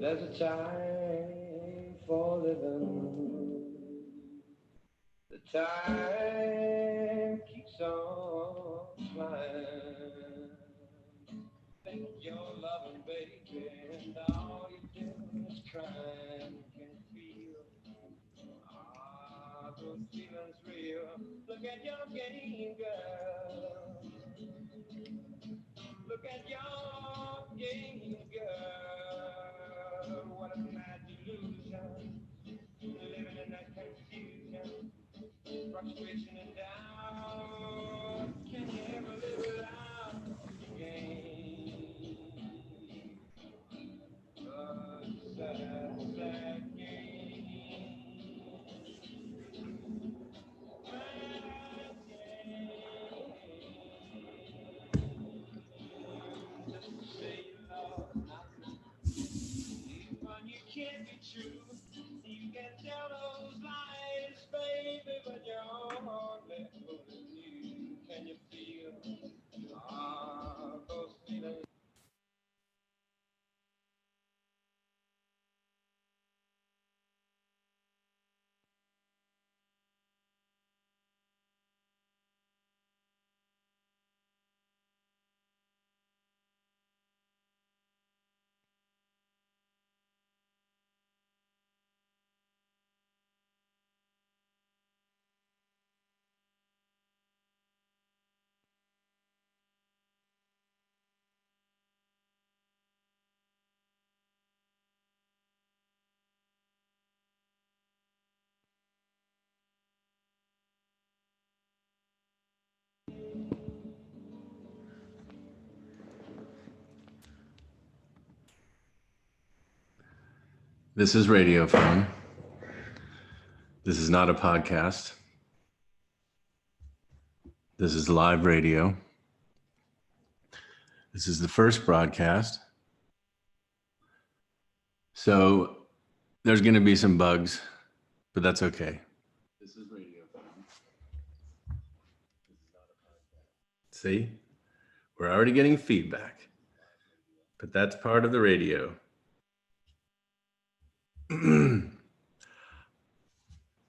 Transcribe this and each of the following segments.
There's a time for living. The time keeps on flying. Think you're loving, baby, and all you do is crying. Can you feel those feelings real? Look at your game, girl. Look at your game, girl. What a mad delusion. Living in that confusion, frustration and doubt. Can you ever live without the game? Sad, sad game. Mad game. Just to say you love not me. When you can't be true, you can tell those lies, baby, but your heart left holding you. Can you feel those feelings? This is Radiophone. This is not a podcast. This is live radio. This is the first broadcast. So there's going to be some bugs, but that's okay. This is Radiophone. This is not a podcast. See? We're already getting feedback, but that's part of the radio. I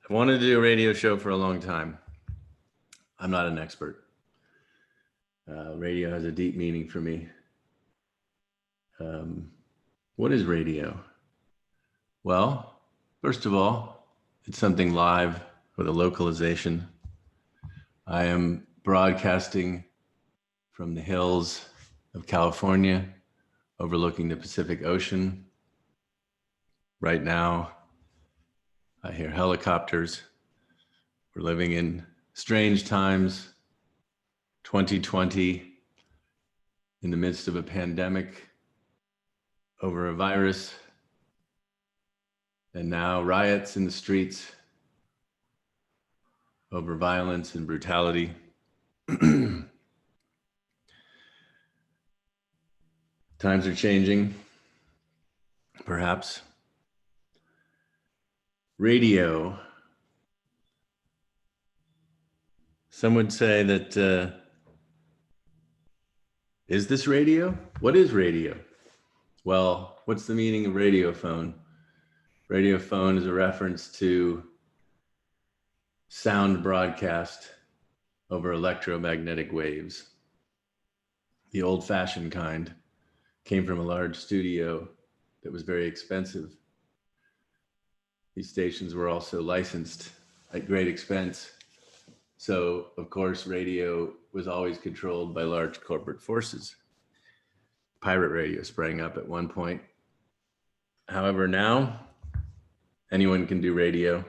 wanted to do a radio show for a long time. I'm not an expert. Radio has a deep meaning for me. What is radio? Well, first of all, it's something live with a localization. I am broadcasting from the hills of California, overlooking the Pacific Ocean. Right now, I hear helicopters. We're living in strange times, 2020, in the midst of a pandemic, over a virus, and now riots in the streets over violence and brutality. Times are changing, perhaps. Radio. Some would say that, is this radio? What is radio? Well, what's the meaning of radiophone? Radiophone is a reference to sound broadcast over electromagnetic waves. The old-fashioned kind came from a large studio that was very expensive. These stations were also licensed at great expense. So, of course, radio was always controlled by large corporate forces. Pirate radio sprang up at one point. However, now anyone can do radio.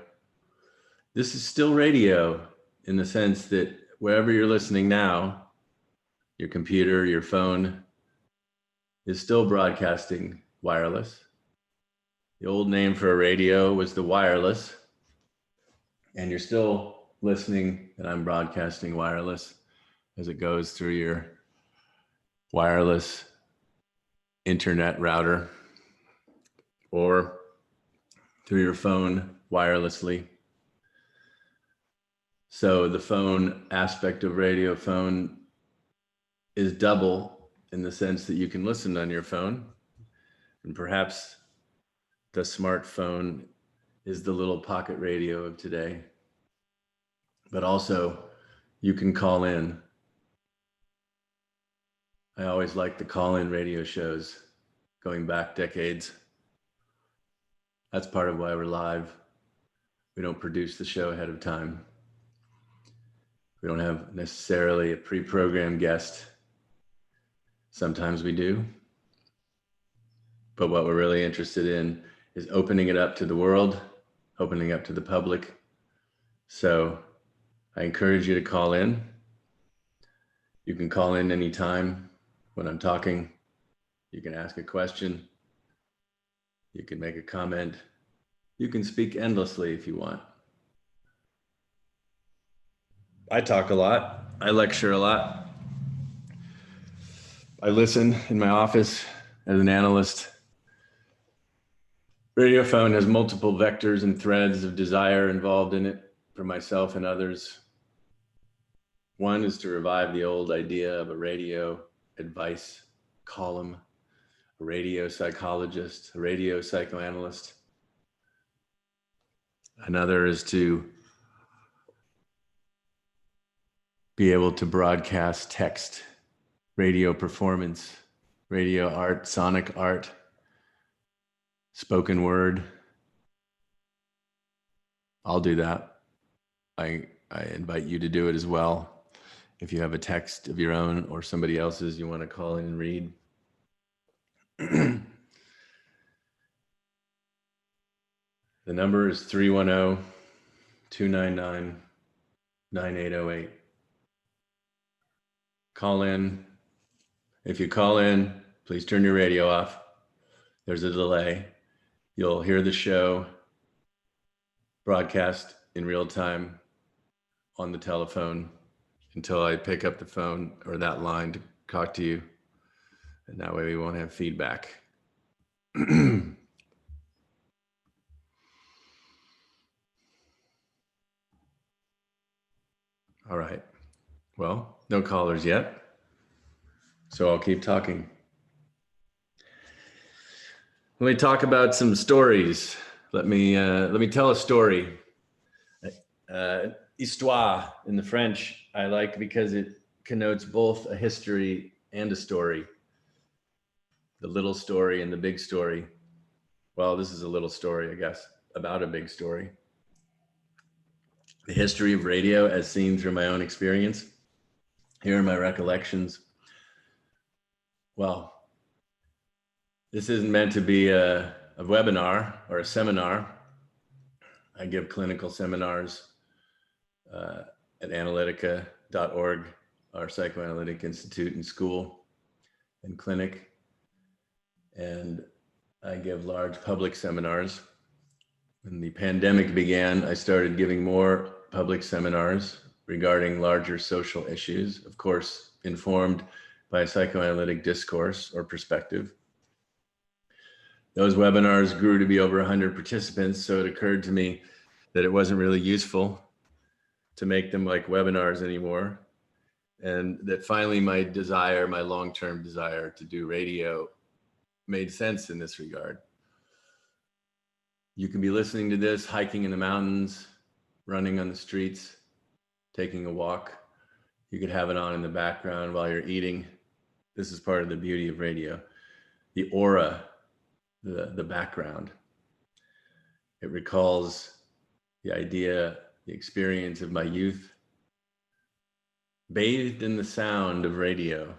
This is still radio in the sense that wherever you're listening now, your computer, your phone is still broadcasting wireless. The old name for a radio was the wireless, and you're still listening, and I'm broadcasting wireless as it goes through your wireless internet router or through your phone wirelessly. So the phone aspect of radiophone is double in the sense that you can listen on your phone, and perhaps the smartphone is the little pocket radio of today. But also, you can call in. I always liked the call-in radio shows going back decades. That's part of why we're live. We don't produce the show ahead of time. We don't have necessarily a pre-programmed guest. Sometimes we do. But what we're really interested in is opening it up to the world, opening up to the public. So I encourage you to call in. You can call in anytime when I'm talking. You can ask a question. You can make a comment. You can speak endlessly if you want. I talk a lot. I lecture a lot. I listen in my office as an analyst. Radiophone has multiple vectors and threads of desire involved in it for myself and others. One is to revive the old idea of a radio advice column, a radio psychologist, a radio psychoanalyst. Another is to be able to broadcast text, radio performance, radio art, sonic art, spoken word. I'll do that. I invite you to do it as well. If you have a text of your own or somebody else's you want to call in and read. The number is 310-299-9808. Call in. If you call in, please turn your radio off. There's a delay. You'll hear the show broadcast in real time on the telephone until I pick up the phone or that line to talk to you. And that way we won't have feedback. All right. Well, no callers yet, so I'll keep talking. Let me talk about some stories. Let me tell a story. Histoire in the French, I like because it connotes both a history and a story. The little story and the big story. Well, this is a little story, I guess, about a big story. The history of radio as seen through my own experience. Here are my recollections. Well, this isn't meant to be a webinar or a seminar. I give clinical seminars at analytica.org, our psychoanalytic institute and school and clinic. And I give large public seminars. When the pandemic began, I started giving more public seminars regarding larger social issues, of course, informed by a psychoanalytic discourse or perspective. Those webinars grew to be over 100 participants, so it occurred to me that it wasn't really useful to make them like webinars anymore, and that finally my long-term desire to do radio made sense in this regard. You can be listening to this, hiking in the mountains, running on the streets, taking a walk. You could have it on in the background while you're eating. This is part of the beauty of radio. The aura, the background. It recalls the idea, the experience of my youth, bathed in the sound of radio.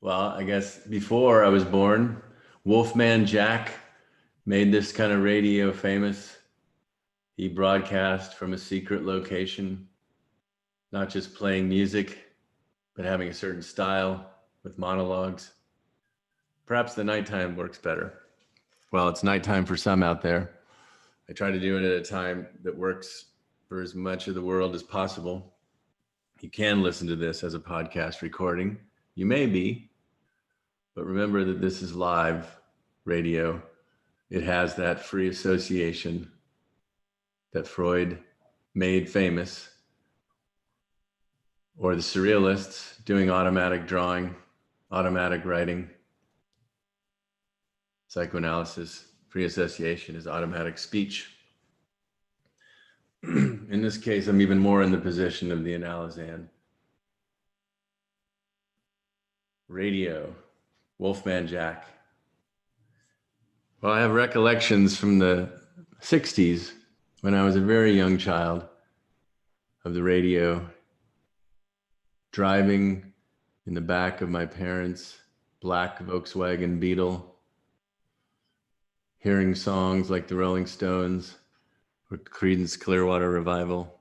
Well, I guess before I was born, Wolfman Jack made this kind of radio famous. He broadcast from a secret location, not just playing music, but having a certain style with monologues. Perhaps the nighttime works better. Well, it's nighttime for some out there. I try to do it at a time that works for as much of the world as possible. You can listen to this as a podcast recording. You may be, but remember that this is live radio. It has that free association that Freud made famous, or the surrealists doing automatic drawing automatic writing. Psychoanalysis, free association is automatic speech. In this case, I'm even more in the position of the analysand. Radio, Wolfman Jack. Well, I have recollections from the 60s when I was a very young child of the radio, driving in the back of my parents' black Volkswagen Beetle, hearing songs like the Rolling Stones or Creedence Clearwater Revival.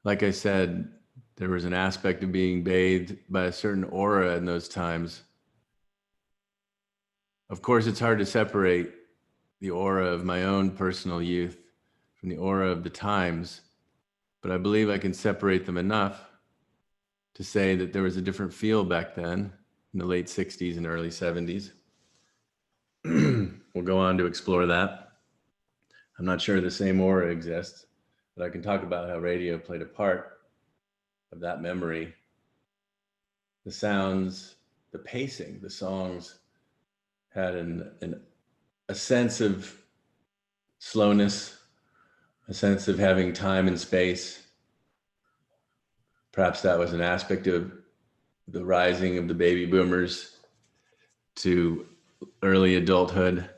Like I said, there was an aspect of being bathed by a certain aura in those times. Of course, it's hard to separate the aura of my own personal youth from the aura of the times, but I believe I can separate them enough to say that there was a different feel back then in the late 60s and early 70s. We'll go on to explore that. I'm not sure the same aura exists, but I can talk about how radio played a part of that memory. The sounds, the pacing, the songs had a sense of slowness, a sense of having time and space. Perhaps that was an aspect of the rising of the baby boomers to early adulthood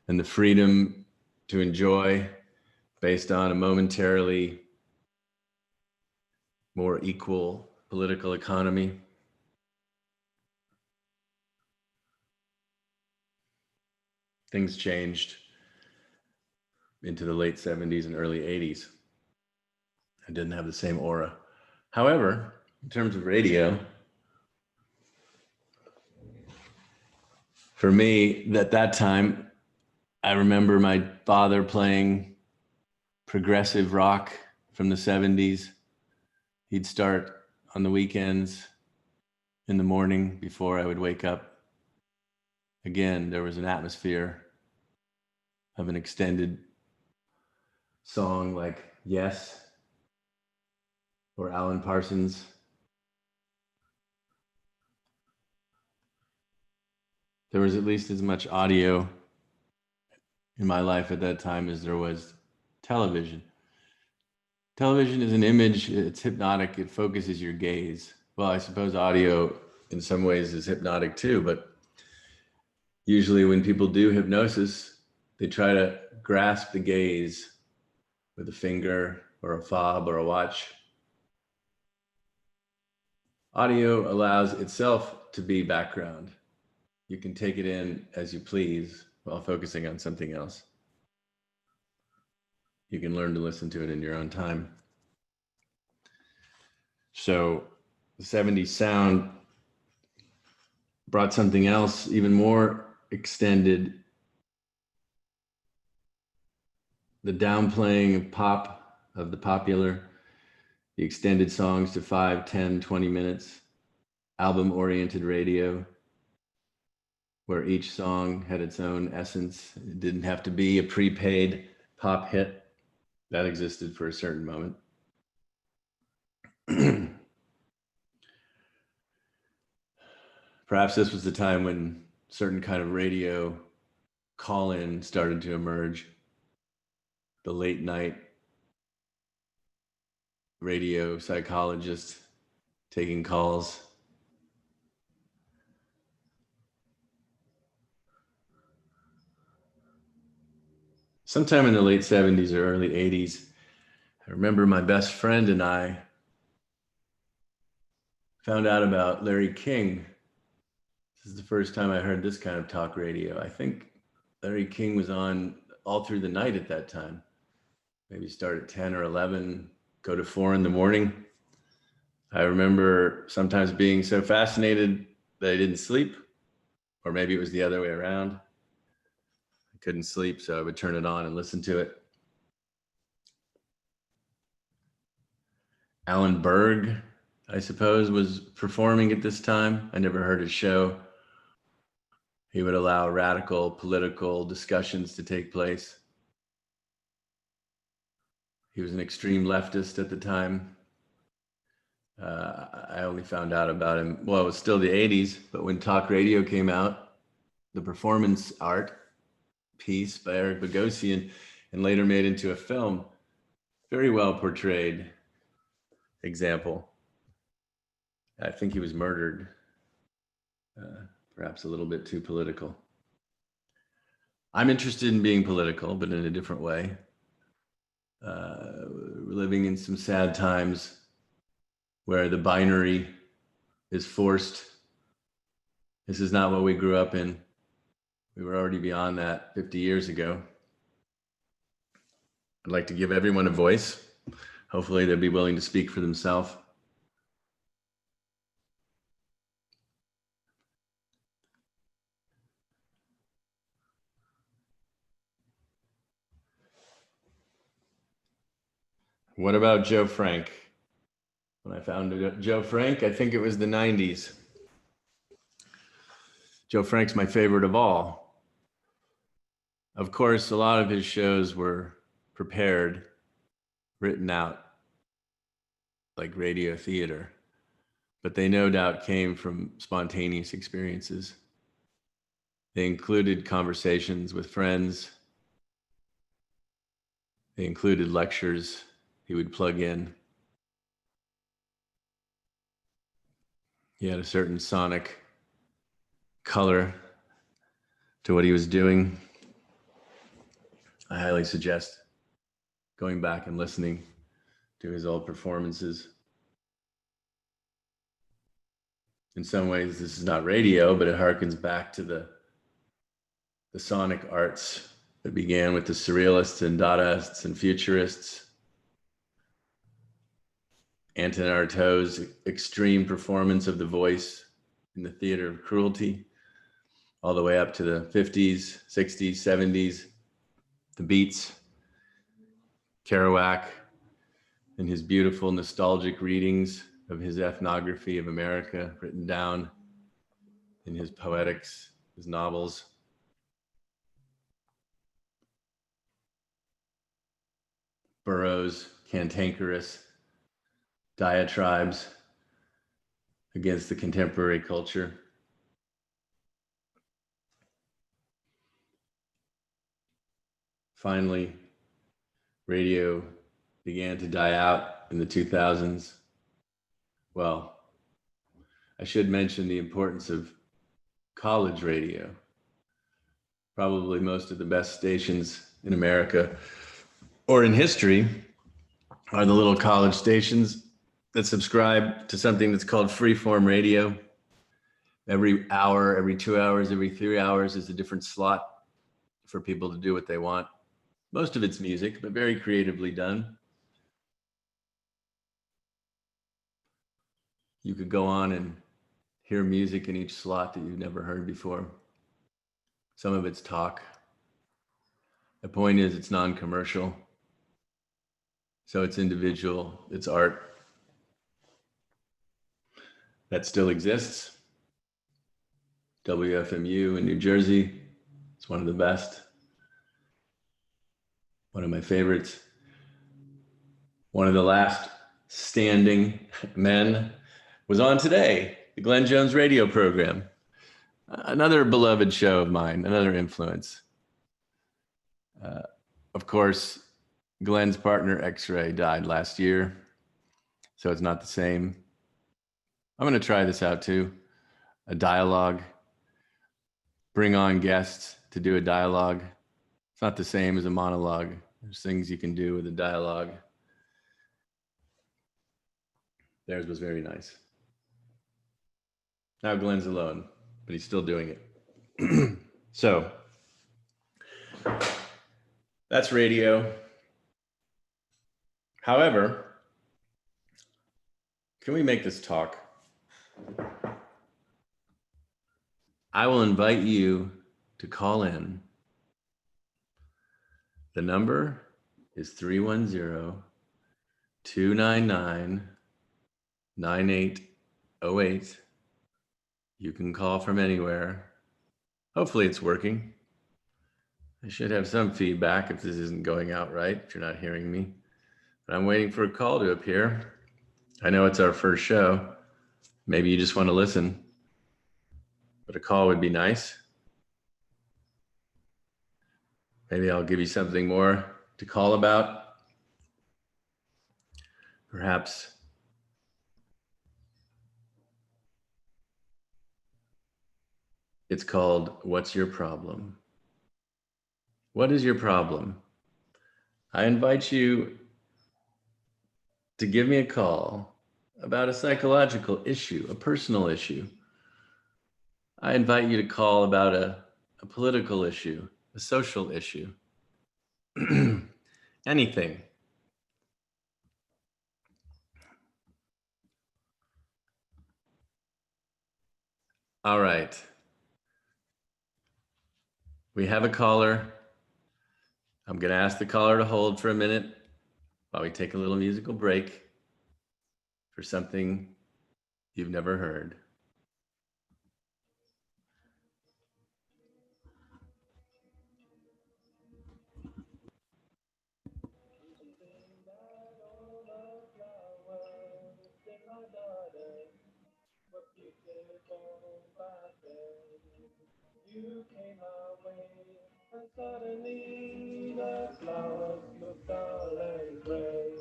and the freedom to enjoy based on a momentarily more equal political economy. Things changed into the late 70s and early 80s. I didn't have the same aura. However, in terms of radio, for me, at that time, I remember my father playing progressive rock from the 70s. He'd start on the weekends in the morning before I would wake up. Again, there was an atmosphere of an extended song like Yes or Alan Parsons. There was at least as much audio in my life at that time as there was television. Television is an image, it's hypnotic, it focuses your gaze. Well, I suppose audio in some ways is hypnotic too, but usually when people do hypnosis, they try to grasp the gaze with a finger or a fob or a watch. Audio allows itself to be background. You can take it in as you please while focusing on something else. You can learn to listen to it in your own time. So the 70s sound brought something else even more extended. The downplaying of pop, of the popular, the extended songs to 5, 10, 20 minutes, album-oriented radio, where each song had its own essence. It didn't have to be a prepaid pop hit. That existed for a certain moment. Perhaps this was the time when certain kind of radio call-in started to emerge. The late night radio psychologist taking calls. Sometime in the late 70s or early 80s, I remember my best friend and I found out about Larry King. This is the first time I heard this kind of talk radio. I think Larry King was on all through the night at that time. Maybe start at 10 or 11, go to 4 in the morning. I remember sometimes being so fascinated that I didn't sleep, or maybe it was the other way around. I couldn't sleep, so I would turn it on and listen to it. Alan Berg, I suppose, was performing at this time. I never heard his show. He would allow radical political discussions to take place. He was an extreme leftist at the time. I only found out about him, well, it was still the 80s, but when talk radio came out, the performance art piece by Eric Bogosian and later made into a film, very well portrayed example. I think he was murdered, perhaps a little bit too political. I'm interested in being political, but in a different way. We're living in some sad times where the binary is forced. This is not what we grew up in. We were already beyond that 50 years ago. I'd like to give everyone a voice. Hopefully they'll be willing to speak for themselves. What about Joe Frank? When I found Joe Frank, I think it was the 90s. Joe Frank's my favorite of all. Of course, a lot of his shows were prepared, written out like radio theater, but they no doubt came from spontaneous experiences. They included conversations with friends. They included lectures he would plug in. He had a certain sonic color to what he was doing. I highly suggest going back and listening to his old performances. In some ways, this is not radio, but it harkens back to the sonic arts that began with the surrealists and Dadaists and futurists. Anton Artaud's extreme performance of the voice in the theater of cruelty, all the way up to the 50s, 60s, 70s, the Beats, Kerouac, and his beautiful nostalgic readings of his ethnography of America written down in his poetics, his novels. Burroughs' cantankerous diatribes against the contemporary culture. Finally, radio began to die out in the 2000s. Well, I should mention the importance of college radio. Probably most of the best stations in America or in history are the little college stations that subscribe to something that's called freeform radio. Every hour, every 2 hours, every 3 hours is a different slot for people to do what they want. Most of it's music, but very creatively done. You could go on and hear music in each slot that you've never heard before. Some of it's talk. The point is it's non-commercial. So it's individual, it's art. That still exists. WFMU in New Jersey, it's one of the best. One of my favorites. One of the last standing men was on today, the Glenn Jones radio program. Another beloved show of mine, another influence. Of course, Glenn's partner, X-Ray, died last year, so it's not the same. I'm going to try this out too, a dialogue. Bring on guests to do a dialogue. It's not the same as a monologue. There's things you can do with a dialogue. Theirs was very nice. Now Glenn's alone, but he's still doing it. So that's radio. However, can we make this talk? I will invite you to call in. The number is 310-299-9808. You can call from anywhere. Hopefully it's working. I should have some feedback if this isn't going out right, if you're not hearing me. But I'm waiting for a call to appear. I know it's our first show. Maybe you just want to listen, but a call would be nice. Maybe I'll give you something more to call about. Perhaps it's called What's Your Problem? What is your problem? I invite you to give me a call about a psychological issue, a personal issue. I invite you to call about a political issue, a social issue, anything. All right. We have a caller. I'm going to ask the caller to hold for a minute while we take a little musical break for something you've never heard. You came my way, and suddenly the flowers looked dull and gray.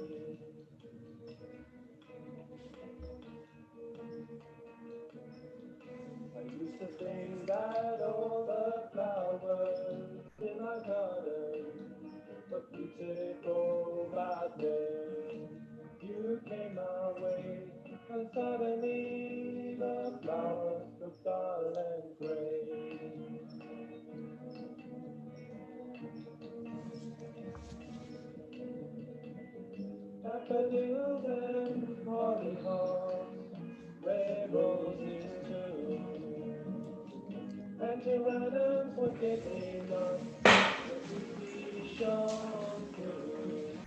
I used to think that all the flowers in my garden were beautiful, but then you came my way, and suddenly the flowers looked dull and gray. Daffodils and hollyhocks, red roses too, and geraniums were getting on the beauty shone through.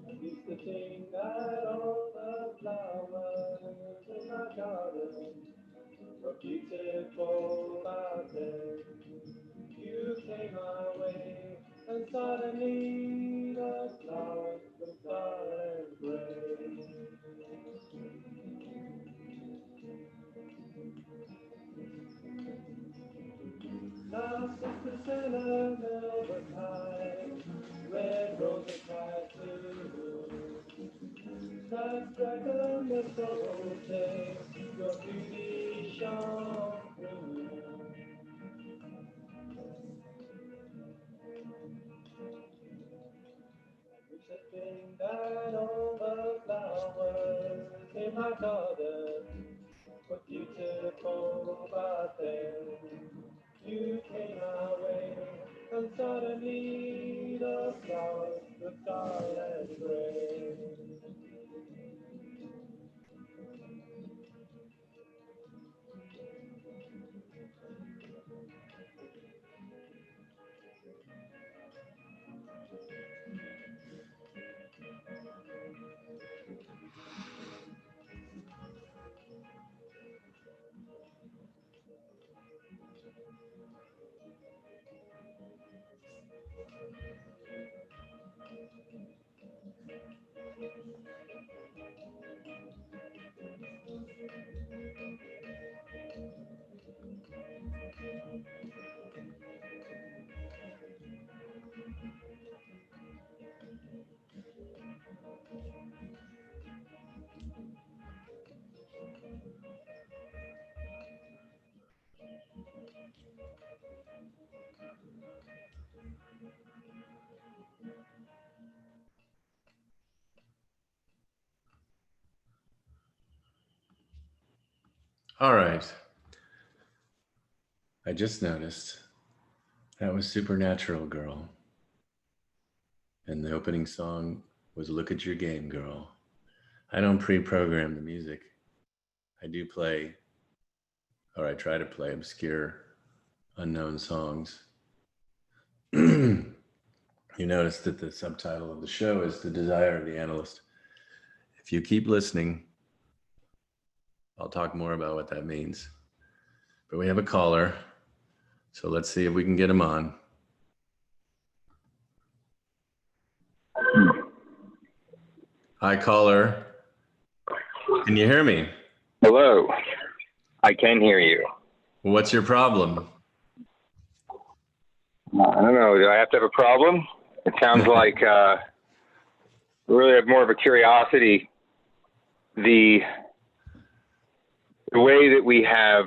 I used to think that all the flowers in my garden were beautiful, but then you came my way, and suddenly the flowers looked dull and gray. Narcissus and a velvet high, red roses cried too. That dragon was so rosy, your beauty shone through. You should think that all the flowers in my garden were beautiful, but then you came my way, and suddenly the flowers looked dull and gray. All right. I just noticed that was Supernatural Girl. And the opening song was Look at Your Game, Girl. I don't pre-program the music. I do play, or I try to play obscure, unknown songs. You notice that the subtitle of the show is The Desire of the Analyst. If you keep listening, I'll talk more about what that means. But we have a caller, so let's see if we can get him on. Hi, caller. Can you hear me? Hello. I can hear you. What's your problem? I don't know. Do I have to have a problem? It sounds like we really have more of a curiosity. The way that we have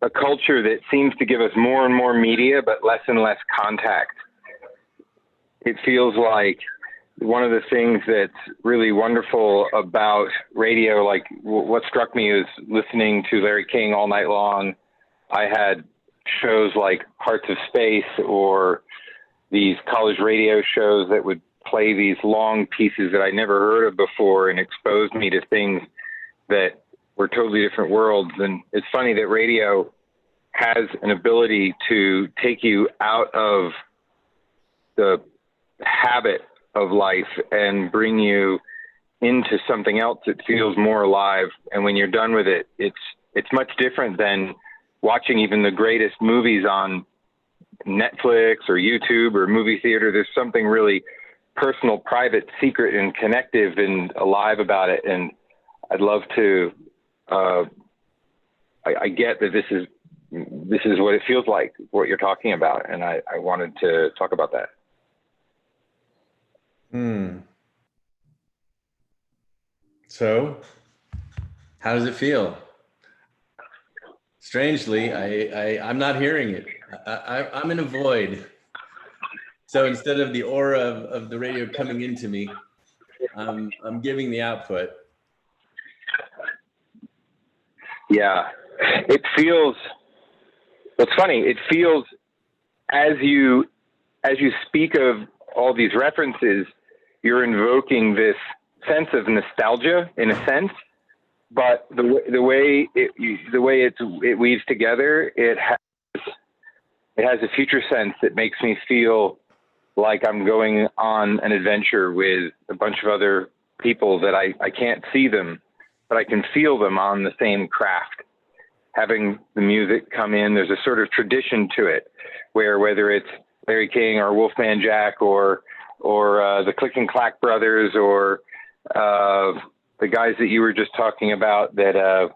a culture that seems to give us more and more media, but less and less contact. It feels like one of the things that's really wonderful about radio, like what struck me is listening to Larry King all night long. I had shows like Hearts of Space or these college radio shows that would play these long pieces that I never heard of before and exposed me to things that were totally different worlds. And it's funny that radio has an ability to take you out of the habit of life and bring you into something else that feels more alive. And when you're done with it, it's much different than watching even the greatest movies on Netflix or YouTube or movie theater. There's something really personal, private, secret, and connective and alive about it. And I'd love to, I get that this is what it feels like, what you're talking about. And I wanted to talk about that. So, how does it feel? Strangely, I'm not hearing it. I'm in a void. So instead of the aura of the radio coming into me, I'm giving the output. Yeah, it feels. What's funny? It feels as you speak of all these references, you're invoking this sense of nostalgia in a sense, but the way it weaves together, it has a future sense that makes me feel like I'm going on an adventure with a bunch of other people that I can't see them, but I can feel them on the same craft. Having the music come in, there's a sort of tradition to it, where whether it's Larry King or Wolfman Jack or the Click and Clack Brothers or the guys that you were just talking about that are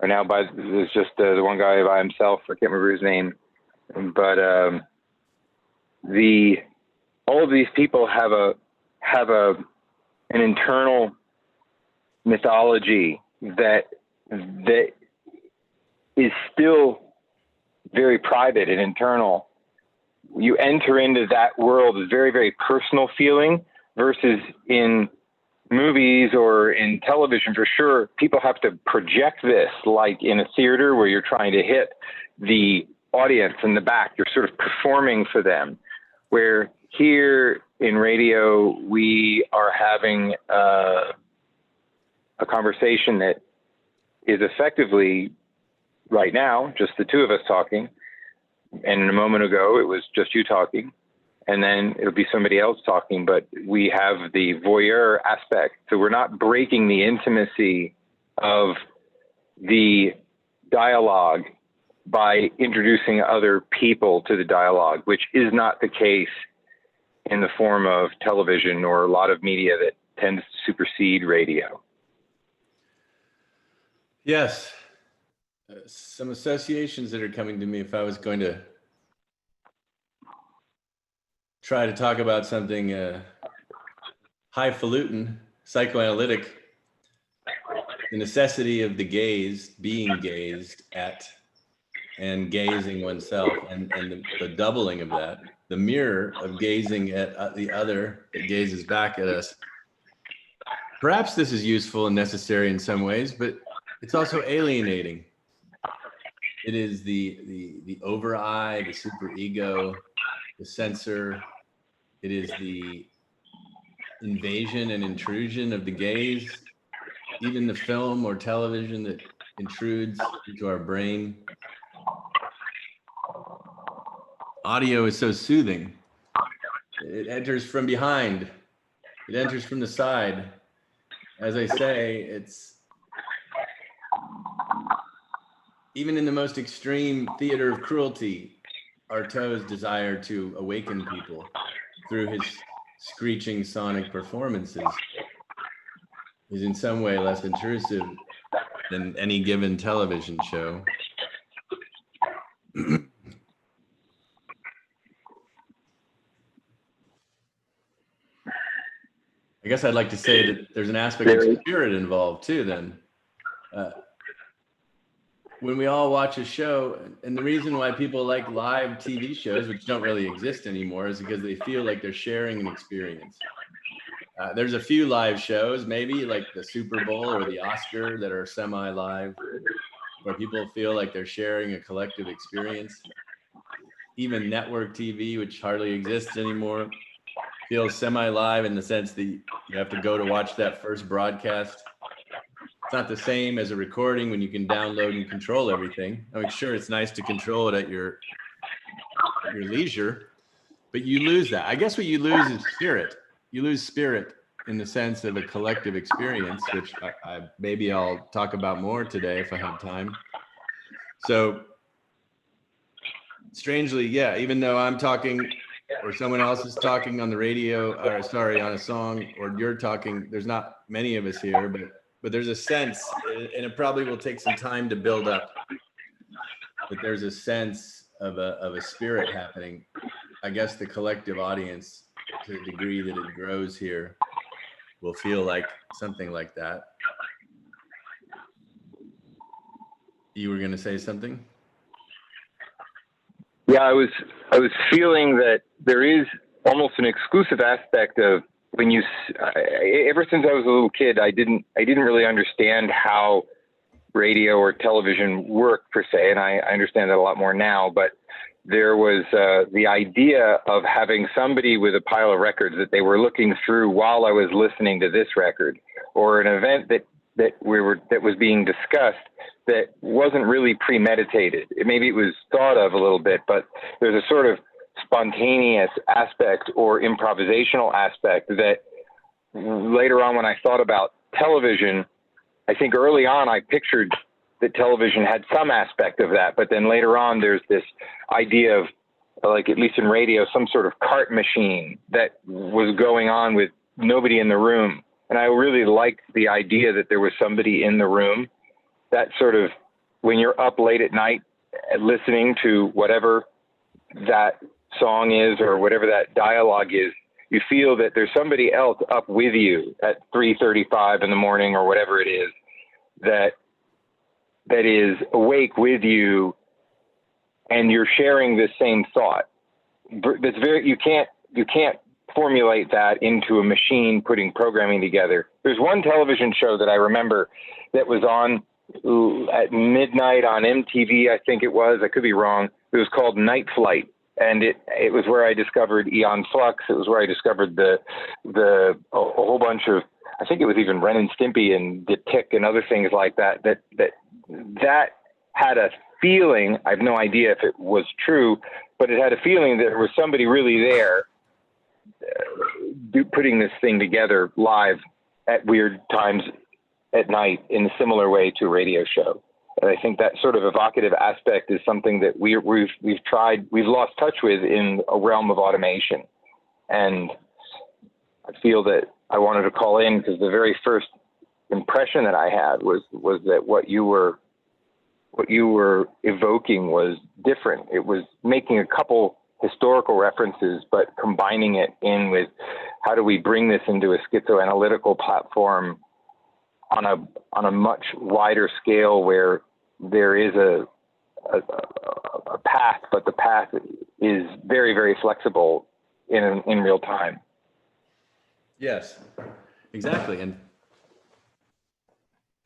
now there's just the one guy by himself. I can't remember his name, but all of these people have an internal mythology that is still very private and internal. You enter into that world with very, very personal feeling versus in movies or in television, for sure, people have to project this like in a theater where you're trying to hit the audience in the back. You're sort of performing for them. Where here in radio, we are having a conversation that is effectively right now just the two of us talking. And a moment ago, it was just you talking. And then it'll be somebody else talking, but we have the voyeur aspect. So we're not breaking the intimacy of the dialogue by introducing other people to the dialogue, which is not the case in the form of television or a lot of media that tends to supersede radio. Yes. Some associations that are coming to me if I was going to try to talk about something highfalutin, psychoanalytic, the necessity of the gaze, being gazed at, and gazing oneself, and the doubling of that, the mirror of gazing at the other that gazes back at us. Perhaps this is useful and necessary in some ways, but it's also alienating. It is the over I, the superego, the censor. It is the invasion and intrusion of the gaze, even the film or television that intrudes into our brain. Audio is so soothing. It enters from behind. It enters from the side. As I say, it's even in the most extreme theater of cruelty, Artaud's desire to awaken people through his screeching sonic performances is in some way less intrusive than any given television show. I guess I'd like to say that there's an aspect of spirit involved too then. When we all watch a show, and the reason why people like live TV shows, which don't really exist anymore, is because they feel like they're sharing an experience. There's a few live shows, maybe like the Super Bowl or the Oscar, that are semi-live, where people feel like they're sharing a collective experience. Even network TV, which hardly exists anymore, feels semi-live in the sense that you have to go to watch that first broadcast. It's not the same as a recording when you can download and control everything. I mean, sure, it's nice to control it at your leisure, but you lose that. I guess what you lose is spirit. You lose spirit in the sense of a collective experience, which maybe I'll talk about more today if I have time. So strangely, yeah, even though I'm talking or someone else is talking on the radio, or sorry, on a song, or you're talking, there's not many of us here, but there's a sense, and it probably will take some time to build up, but there's a sense of a spirit happening. I guess the collective audience, to the degree that it grows here, will feel like something like that. You were going to say something? Yeah, I was feeling that there is almost an exclusive aspect of when you. Ever since I was a little kid, I didn't really understand how radio or television worked per se, and I understand that a lot more now. But there was the idea of having somebody with a pile of records that they were looking through while I was listening to this record, or an event that was being discussed that wasn't really premeditated. Maybe it was thought of a little bit, but there's a sort of spontaneous aspect or improvisational aspect that later on, when I thought about television, I think early on I pictured that television had some aspect of that, but then later on there's this idea of, like, at least in radio, some sort of cart machine that was going on with nobody in the room. And I really liked the idea that there was somebody in the room. That sort of, when you're up late at night listening to whatever that song is or whatever that dialogue is, you feel that there's somebody else up with you at 3:35 in the morning or whatever it is, that is awake with you, and you're sharing this same thought. That's you can't formulate that into a machine putting programming together. There's one television show that I remember that was on at midnight on MTV, I think it was. I could be wrong. It was called Night Flight, and it was where I discovered Eon Flux. It was where I discovered a whole bunch of, I think it was even Ren and Stimpy and The Tick and other things like that. That had a feeling. I have no idea if it was true, but it had a feeling that there was somebody really there putting this thing together live at weird times at night in a similar way to a radio show. And I think that sort of evocative aspect is something that we've lost touch with in a realm of automation. And I feel that I wanted to call in because the very first impression that I had was that what you were evoking was different. It was making a couple historical references, but combining it in with how do we bring this into a schizoanalytical platform on a much wider scale, where there is a path, but the path is very, very flexible in real time. Yes, exactly. And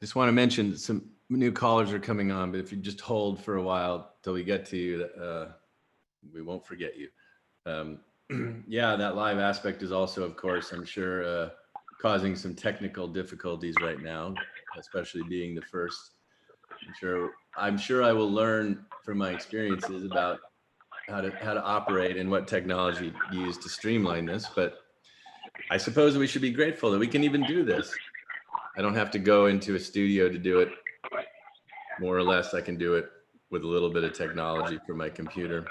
just want to mention some new callers are coming on, but if you just hold for a while till we get to you, we won't forget you. Yeah, that live aspect is also, of course, I'm sure, causing some technical difficulties right now, especially being the first. I'm sure I will learn from my experiences about how to operate and what technology to use to streamline this. But I suppose we should be grateful that we can even do this. I don't have to go into a studio to do it. More or less, I can do it with a little bit of technology from my computer.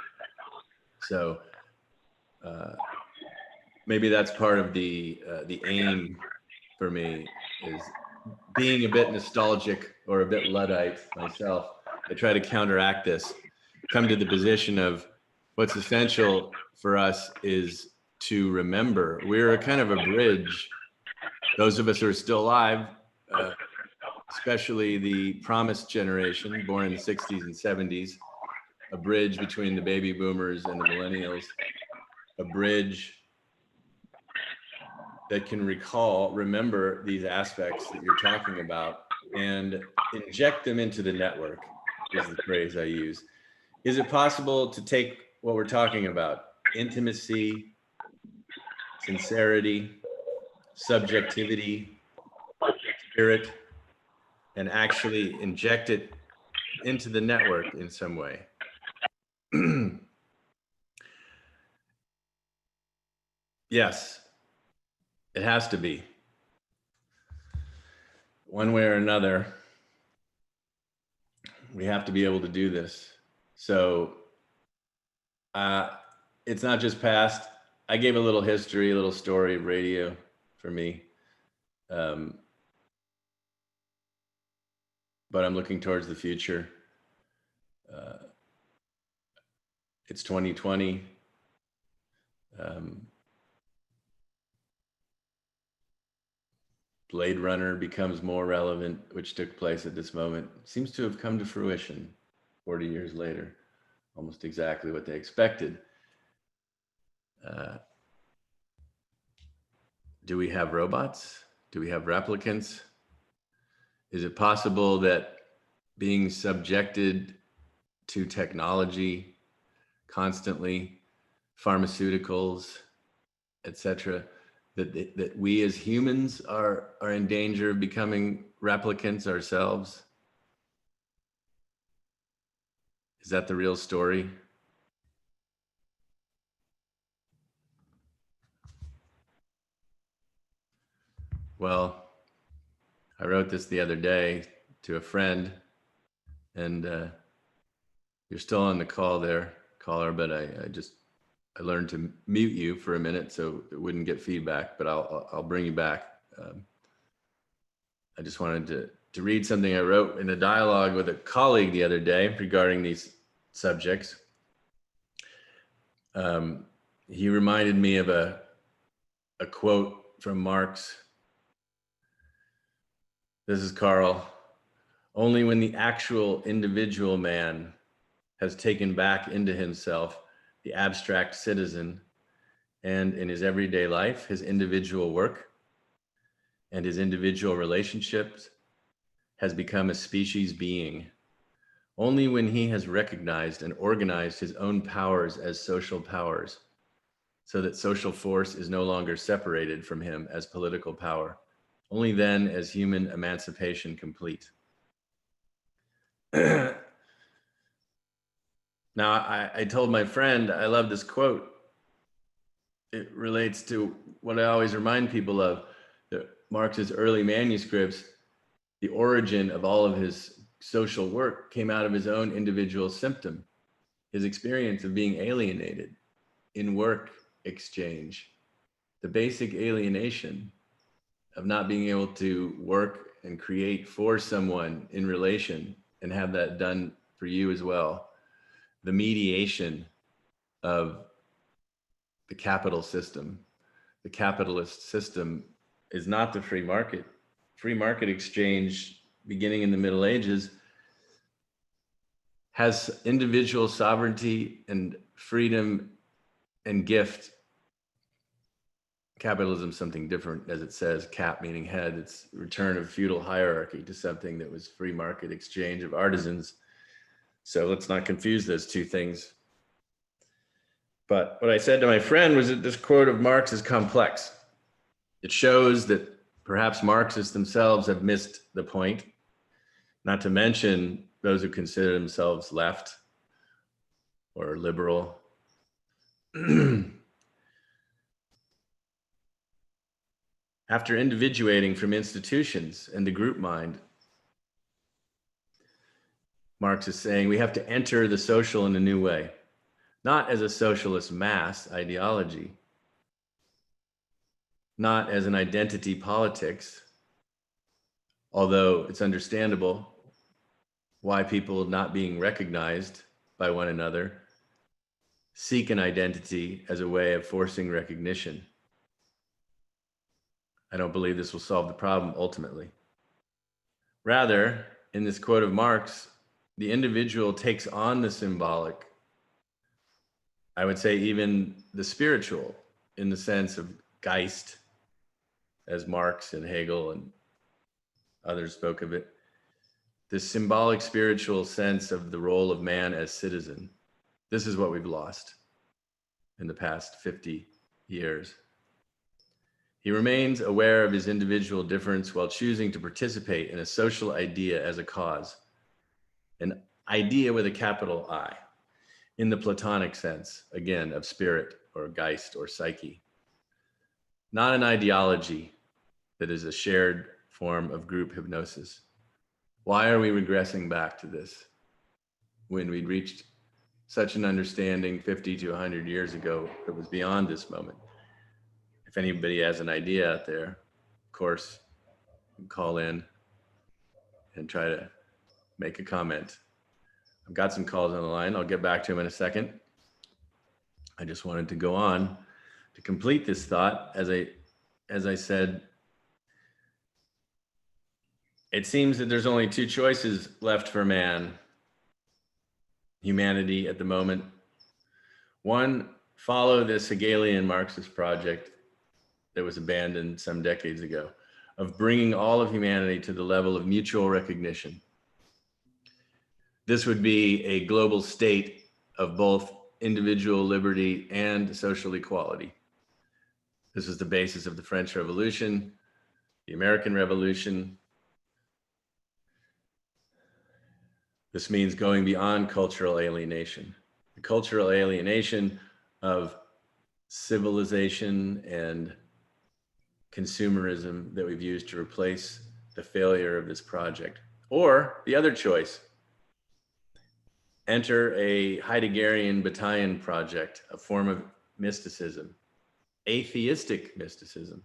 So maybe that's part of the aim for me, is being a bit nostalgic or a bit Luddite myself. I try to counteract this, come to the position of what's essential for us is to remember we're a kind of a bridge. Those of us who are still alive, especially the promised generation born in the 60s and 70s, a bridge between the baby boomers and the millennials, a bridge that can remember these aspects that you're talking about and inject them into the network, is the phrase I use. Is it possible to take what we're talking about, intimacy, sincerity, subjectivity, spirit, and actually inject it into the network in some way? Yes, it has to be. One way or another, we have to be able to do this. So it's not just past. I gave a little history, a little story of radio for me. But I'm looking towards the future. It's 2020. Blade Runner becomes more relevant, which took place at this moment. Seems to have come to fruition 40 years later, almost exactly what they expected. Do we have robots? Do we have replicants? Is it possible that being subjected to technology constantly, pharmaceuticals, etc., that we as humans are in danger of becoming replicants ourselves? Is that the real story? Well, I wrote this the other day to a friend, and you're still on the call there, caller, but I learned to mute you for a minute so it wouldn't get feedback, but I'll bring you back. I just wanted to read something I wrote in a dialogue with a colleague the other day regarding these subjects. He reminded me of a quote from Marx. This is Carl. Only when the actual individual man has taken back into himself the abstract citizen, and in his everyday life, his individual work and his individual relationships, has become a species being. Only when he has recognized and organized his own powers as social powers, so that social force is no longer separated from him as political power, only then is human emancipation complete. Now, I told my friend, I love this quote. It relates to what I always remind people of. Marx's early manuscripts, the origin of all of his social work came out of his own individual symptom, his experience of being alienated in work exchange, the basic alienation of not being able to work and create for someone in relation and have that done for you as well. The mediation of the capital system. The capitalist system is not the free market. Free market exchange, beginning in the Middle Ages, has individual sovereignty and freedom and gift. Capitalism is something different, as it says, cap meaning head. It's return of feudal hierarchy to something that was free market exchange of artisans. So let's not confuse those two things. But what I said to my friend was that this quote of Marx is complex. It shows that perhaps Marxists themselves have missed the point, not to mention those who consider themselves left or liberal. After individuating from institutions and the group mind, Marx is saying we have to enter the social in a new way, not as a socialist mass ideology, not as an identity politics, although it's understandable why people not being recognized by one another seek an identity as a way of forcing recognition. I don't believe this will solve the problem ultimately. Rather, in this quote of Marx, the individual takes on the symbolic, I would say even the spiritual, in the sense of Geist, as Marx and Hegel and others spoke of it, this symbolic spiritual sense of the role of man as citizen. This is what we've lost in the past 50 years. He remains aware of his individual difference while choosing to participate in a social idea as a cause, an idea with a capital I, in the Platonic sense, again, of spirit or Geist or psyche, not an ideology that is a shared form of group hypnosis. Why are we regressing back to this when we'd reached such an understanding 50 to 100 years ago that was beyond this moment? If anybody has an idea out there, of course, call in and try to make a comment. I've got some calls on the line. I'll get back to them in a second. I just wanted to go on to complete this thought. As I said, it seems that there's only two choices left for humanity at the moment. One, follow this Hegelian Marxist project that was abandoned some decades ago, of bringing all of humanity to the level of mutual recognition. This would be a global state of both individual liberty and social equality. This is the basis of the French Revolution, the American Revolution. This means going beyond cultural alienation. The cultural alienation of civilization and consumerism that we've used to replace the failure of this project. Or the other choice, enter a Heideggerian battalion project, a form of mysticism, atheistic mysticism,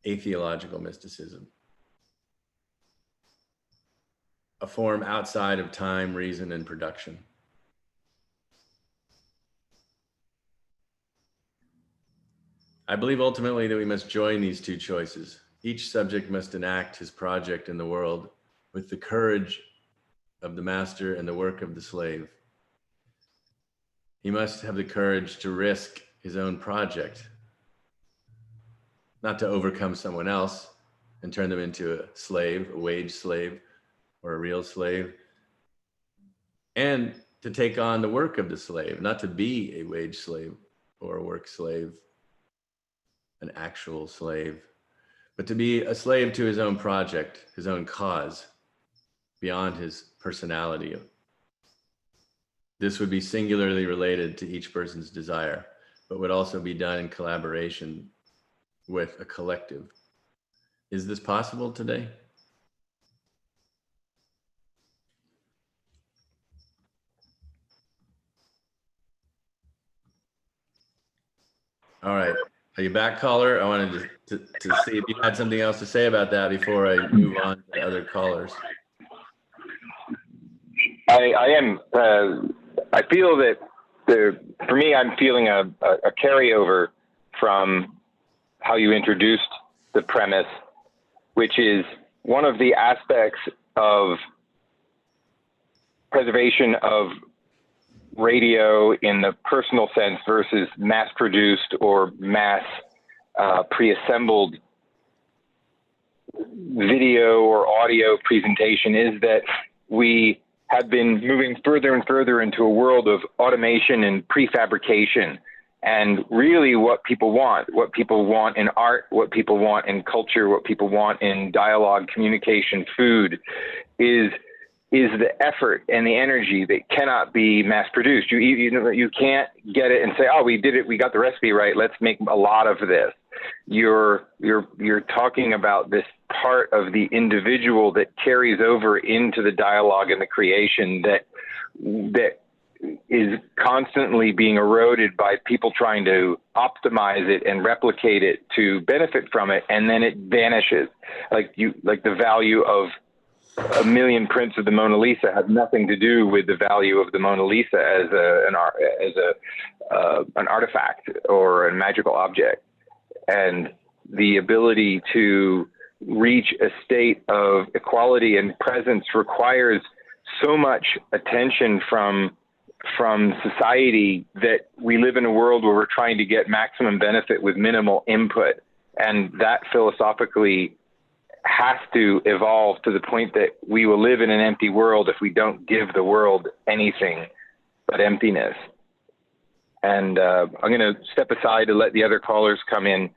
atheological mysticism, a form outside of time, reason, and production. I believe ultimately that we must join these two choices. Each subject must enact his project in the world with the courage of the master and the work of the slave. He must have the courage to risk his own project, not to overcome someone else and turn them into a slave, a wage slave, or a real slave, and to take on the work of the slave, not to be a wage slave or a work slave, an actual slave, but to be a slave to his own project, his own cause, beyond his personality. This would be singularly related to each person's desire, but would also be done in collaboration with a collective. Is this possible today? All right. Are you back, caller? I wanted to see if you had something else to say about that before I move on to other callers. I am. I feel that for me, I'm feeling a carryover from how you introduced the premise, which is one of the aspects of preservation of radio in the personal sense versus mass-produced or mass pre-assembled video or audio presentation is that we have been moving further and further into a world of automation and prefabrication. And really what people want in art, what people want in culture, what people want in dialogue, communication, food is the effort and the energy that cannot be mass produced. You can't get it and say, oh, we did it, we got the recipe right, let's make a lot of this. You're talking about this part of the individual that carries over into the dialogue and the creation that is constantly being eroded by people trying to optimize it and replicate it to benefit from it, and then it vanishes. Like the value of a million prints of the Mona Lisa had nothing to do with the value of the Mona Lisa as an artifact or a magical object. And the ability to reach a state of equality and presence requires so much attention from society, that we live in a world where we're trying to get maximum benefit with minimal input. And that philosophically has to evolve to the point that we will live in an empty world if we don't give the world anything but emptiness. And I'm going to step aside to let the other callers come in,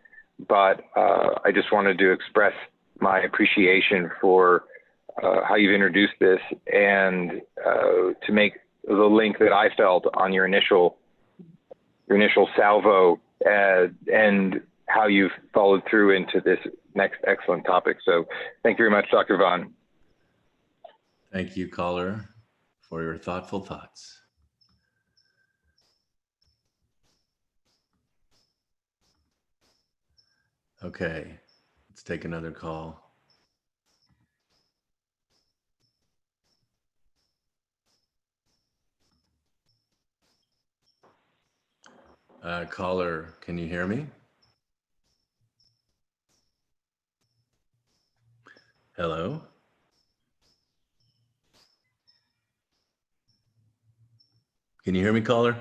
but I just wanted to express my appreciation for how you've introduced this, and to make the link that I felt on your initial salvo, and how you've followed through into this next excellent topic. So thank you very much, Dr. Vaughn. Thank you, caller, for your thoughtful thoughts. Okay, let's take another call. Caller, can you hear me? Hello? Can you hear me, caller?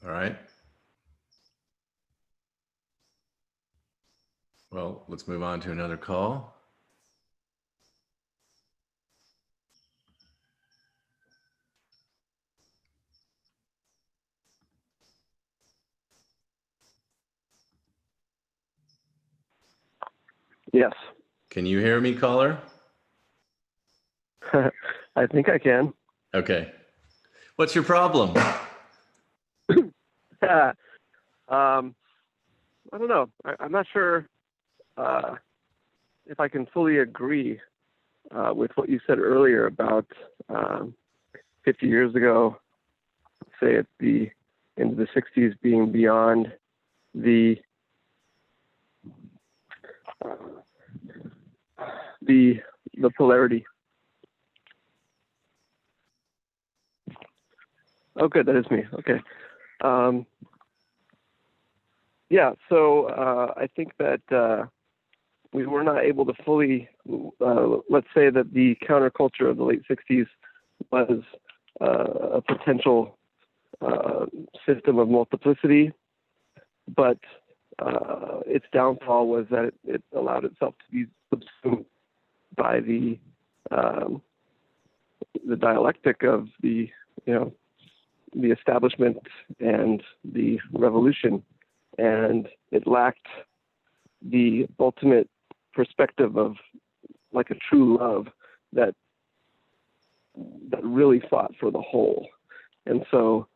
All right. Well, let's move on to another call. Yes. Can you hear me, caller? I think I can. Okay. What's your problem? I don't know. I'm not sure if I can fully agree with what you said earlier about 50 years ago, say at the end of the 60s, being beyond the polarity. Oh, good. That is me. Okay. Yeah. So I think that we were not able to fully, let's say that the counterculture of the late 60s was a potential system of multiplicity, but its downfall was that it allowed itself to be subsumed by the dialectic of the establishment and the revolution, and it lacked the ultimate perspective of like a true love that really fought for the whole. And so,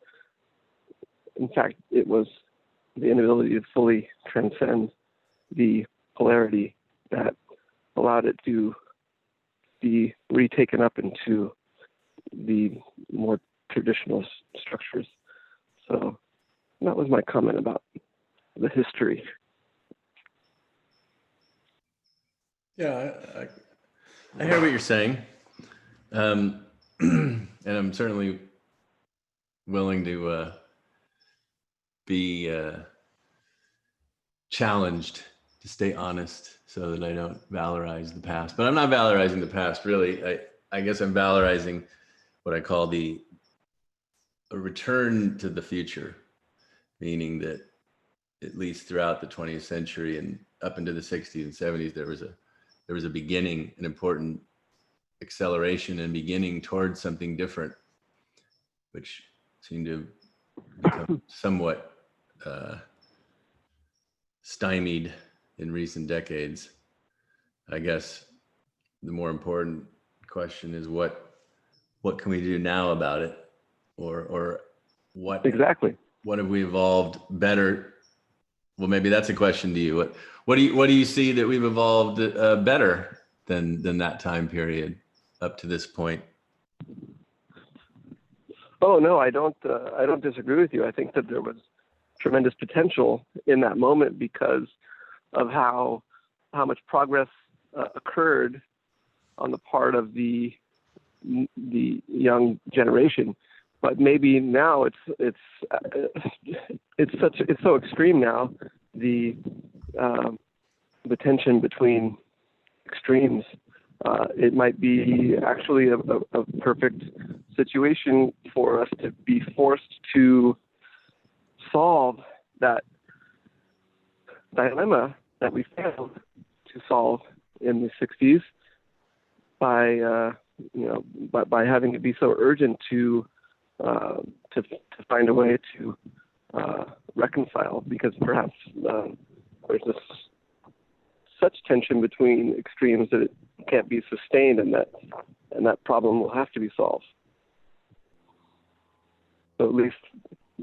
in fact, it was the inability to fully transcend the polarity that allowed it to be retaken up into the more traditional structures. So that was my comment about the history. Yeah, I hear what you're saying. And I'm certainly willing to be challenged to stay honest so that I don't valorize the past. But I'm not valorizing the past, really. I guess I'm valorizing what I call a return to the future, meaning that at least throughout the 20th century and up into the 60s and 70s, there was a beginning, an important acceleration and beginning towards something different, which seemed to become somewhat stymied in recent decades. I guess the more important question is what can we do now about it, or what exactly what have we evolved better? Well, maybe that's a question to you. What do you see that we've evolved better than that time period up to this point. Oh no, I don't disagree with you. I think that there was tremendous potential in that moment because of how much progress occurred on the part of the young generation. But maybe now it's so extreme now, the tension between extremes. It might be actually a perfect situation for us to be forced to solve that dilemma that we failed to solve in the 60s by having it be so urgent to find a way to reconcile, because perhaps there's such tension between extremes that it can't be sustained, and that problem will have to be solved. So at least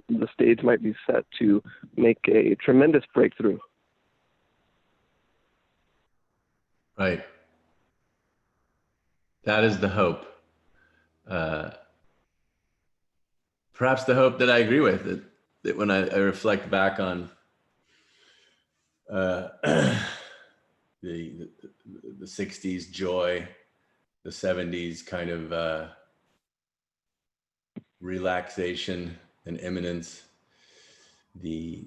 the stage might be set to make a tremendous breakthrough. Right. That is the hope. Perhaps the hope that I agree with, that when I reflect back on the 60s joy, the 70s kind of relaxation and imminence, the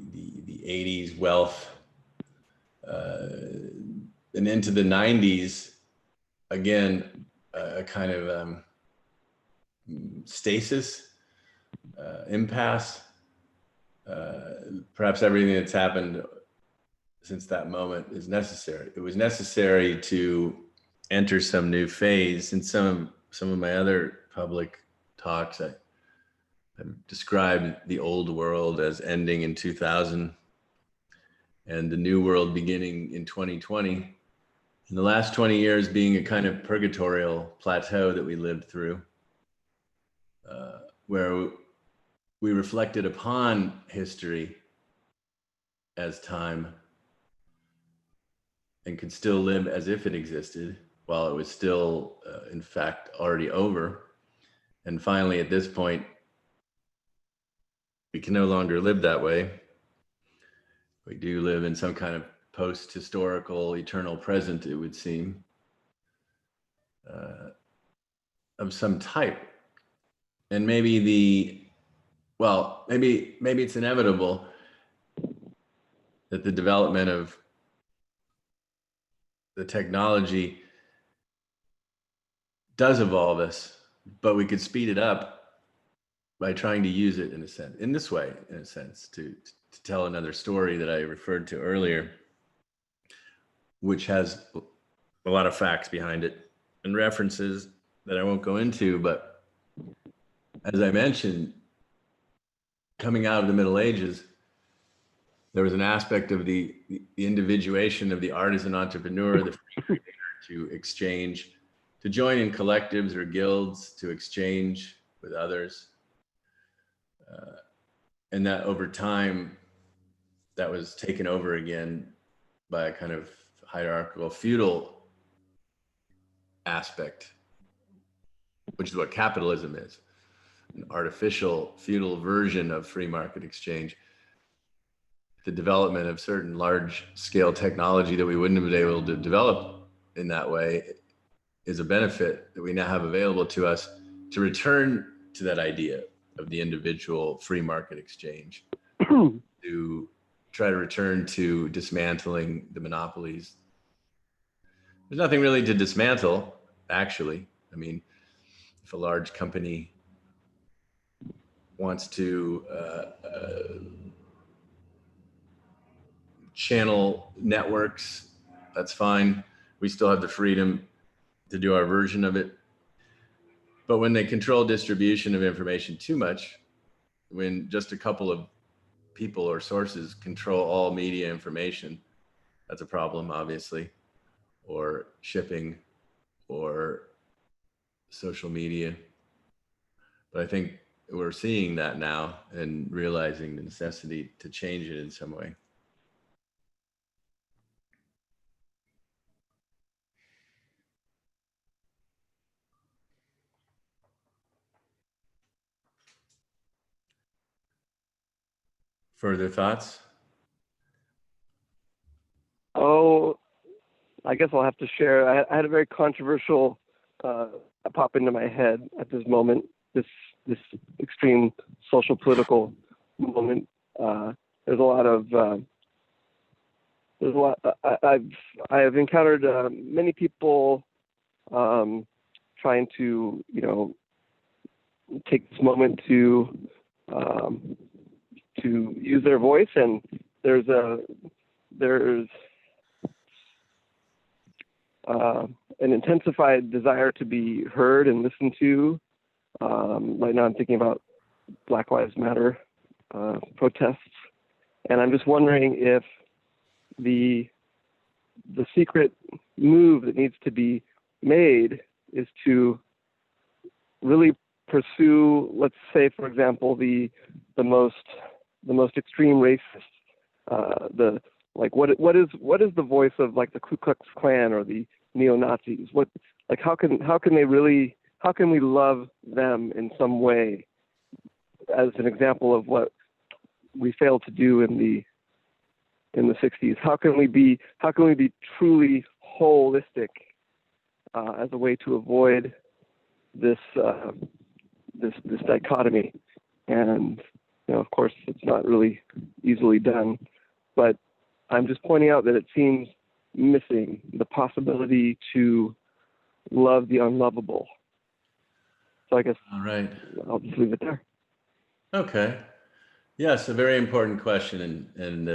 80s wealth, and into the 90s, again, a kind of stasis, impasse. Perhaps everything that's happened since that moment is necessary. It was necessary to enter some new phase. In some of my other public talks, I've described the old world as ending in 2000 and the new world beginning in 2020. In the last 20 years being a kind of purgatorial plateau that we lived through, where we reflected upon history as time and could still live as if it existed while it was still, in fact, already over. And finally, at this point, we can no longer live that way. We do live in some kind of post-historical, eternal present, it would seem, of some type. And maybe it's inevitable that the development of the technology does evolve us, but we could speed it up by trying to use it in a sense, to tell another story that I referred to earlier, which has a lot of facts behind it and references that I won't go into. But as I mentioned, coming out of the Middle Ages, there was an aspect of the individuation of the artisan entrepreneur, the free creator, to exchange, to join in collectives or guilds, to exchange with others. And that over time, that was taken over again by a kind of hierarchical feudal aspect, which is what capitalism is, an artificial feudal version of free market exchange. The development of certain large scale technology that we wouldn't have been able to develop in that way is a benefit that we now have available to us to return to that idea of the individual free market exchange, to try to return to dismantling the monopolies. There's nothing really to dismantle, actually. I mean, if a large company wants to channel networks, that's fine. We still have the freedom to do our version of it. But when they control distribution of information too much, when just a couple of people or sources control all media information, that's a problem, obviously, or shipping or social media. But I think we're seeing that now and realizing the necessity to change it in some way. Further thoughts? Oh, I guess I'll have to share. I had a very controversial pop into my head at this moment. This extreme social political moment. There's a lot of I have encountered many people trying to take this moment to use their voice, and there's an intensified desire to be heard and listened to. Right now I'm thinking about Black Lives Matter protests, and I'm just wondering if the secret move that needs to be made is to really pursue, let's say, for example, the most extreme racist, what is the voice of like the Ku Klux Klan or the neo-Nazis? How can we love them in some way as an example of what we failed to do in the 60s? How can we be truly holistic as a way to avoid this dichotomy? And of course, it's not really easily done, but I'm just pointing out that it seems missing the possibility to love the unlovable. So I guess All right. I'll just leave it there. Okay. Yes, a very important question and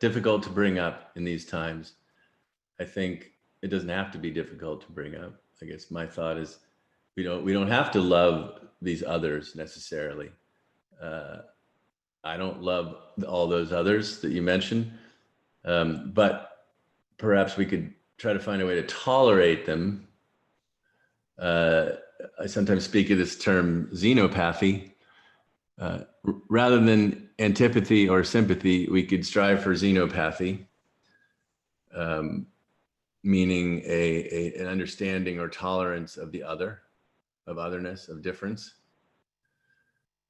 difficult to bring up in these times. I think it doesn't have to be difficult to bring up. I guess my thought is we don't have to love these others necessarily. I don't love all those others that you mentioned, but perhaps we could try to find a way to tolerate them. I sometimes speak of this term xenopathy. Rather than antipathy or sympathy, we could strive for xenopathy, meaning an understanding or tolerance of the other, of otherness, of difference,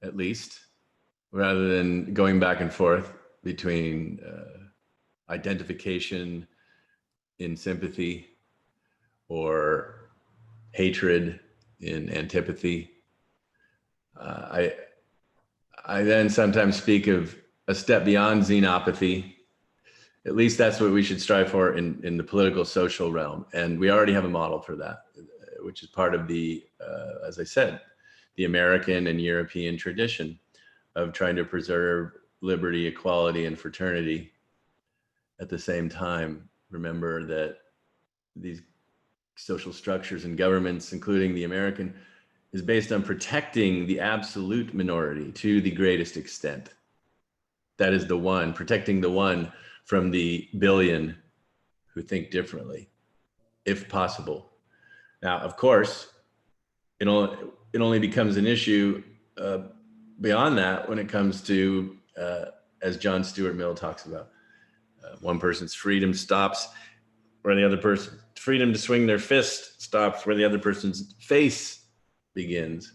at least, rather than going back and forth between identification in sympathy or hatred in antipathy. I then sometimes speak of a step beyond xenopathy. At least that's what we should strive for in the political social realm. And we already have a model for that, which is part of the, as I said, the American and European tradition of trying to preserve liberty, equality, and fraternity. At the same time, remember that these social structures and governments, including the American, is based on protecting the absolute minority to the greatest extent. That is the one, protecting the one from the billion who think differently, if possible. Now, of course, it only becomes an issue beyond that when it comes to, as John Stuart Mill talks about, one person's freedom stops where the other person's freedom to swing their fist stops where the other person's face begins.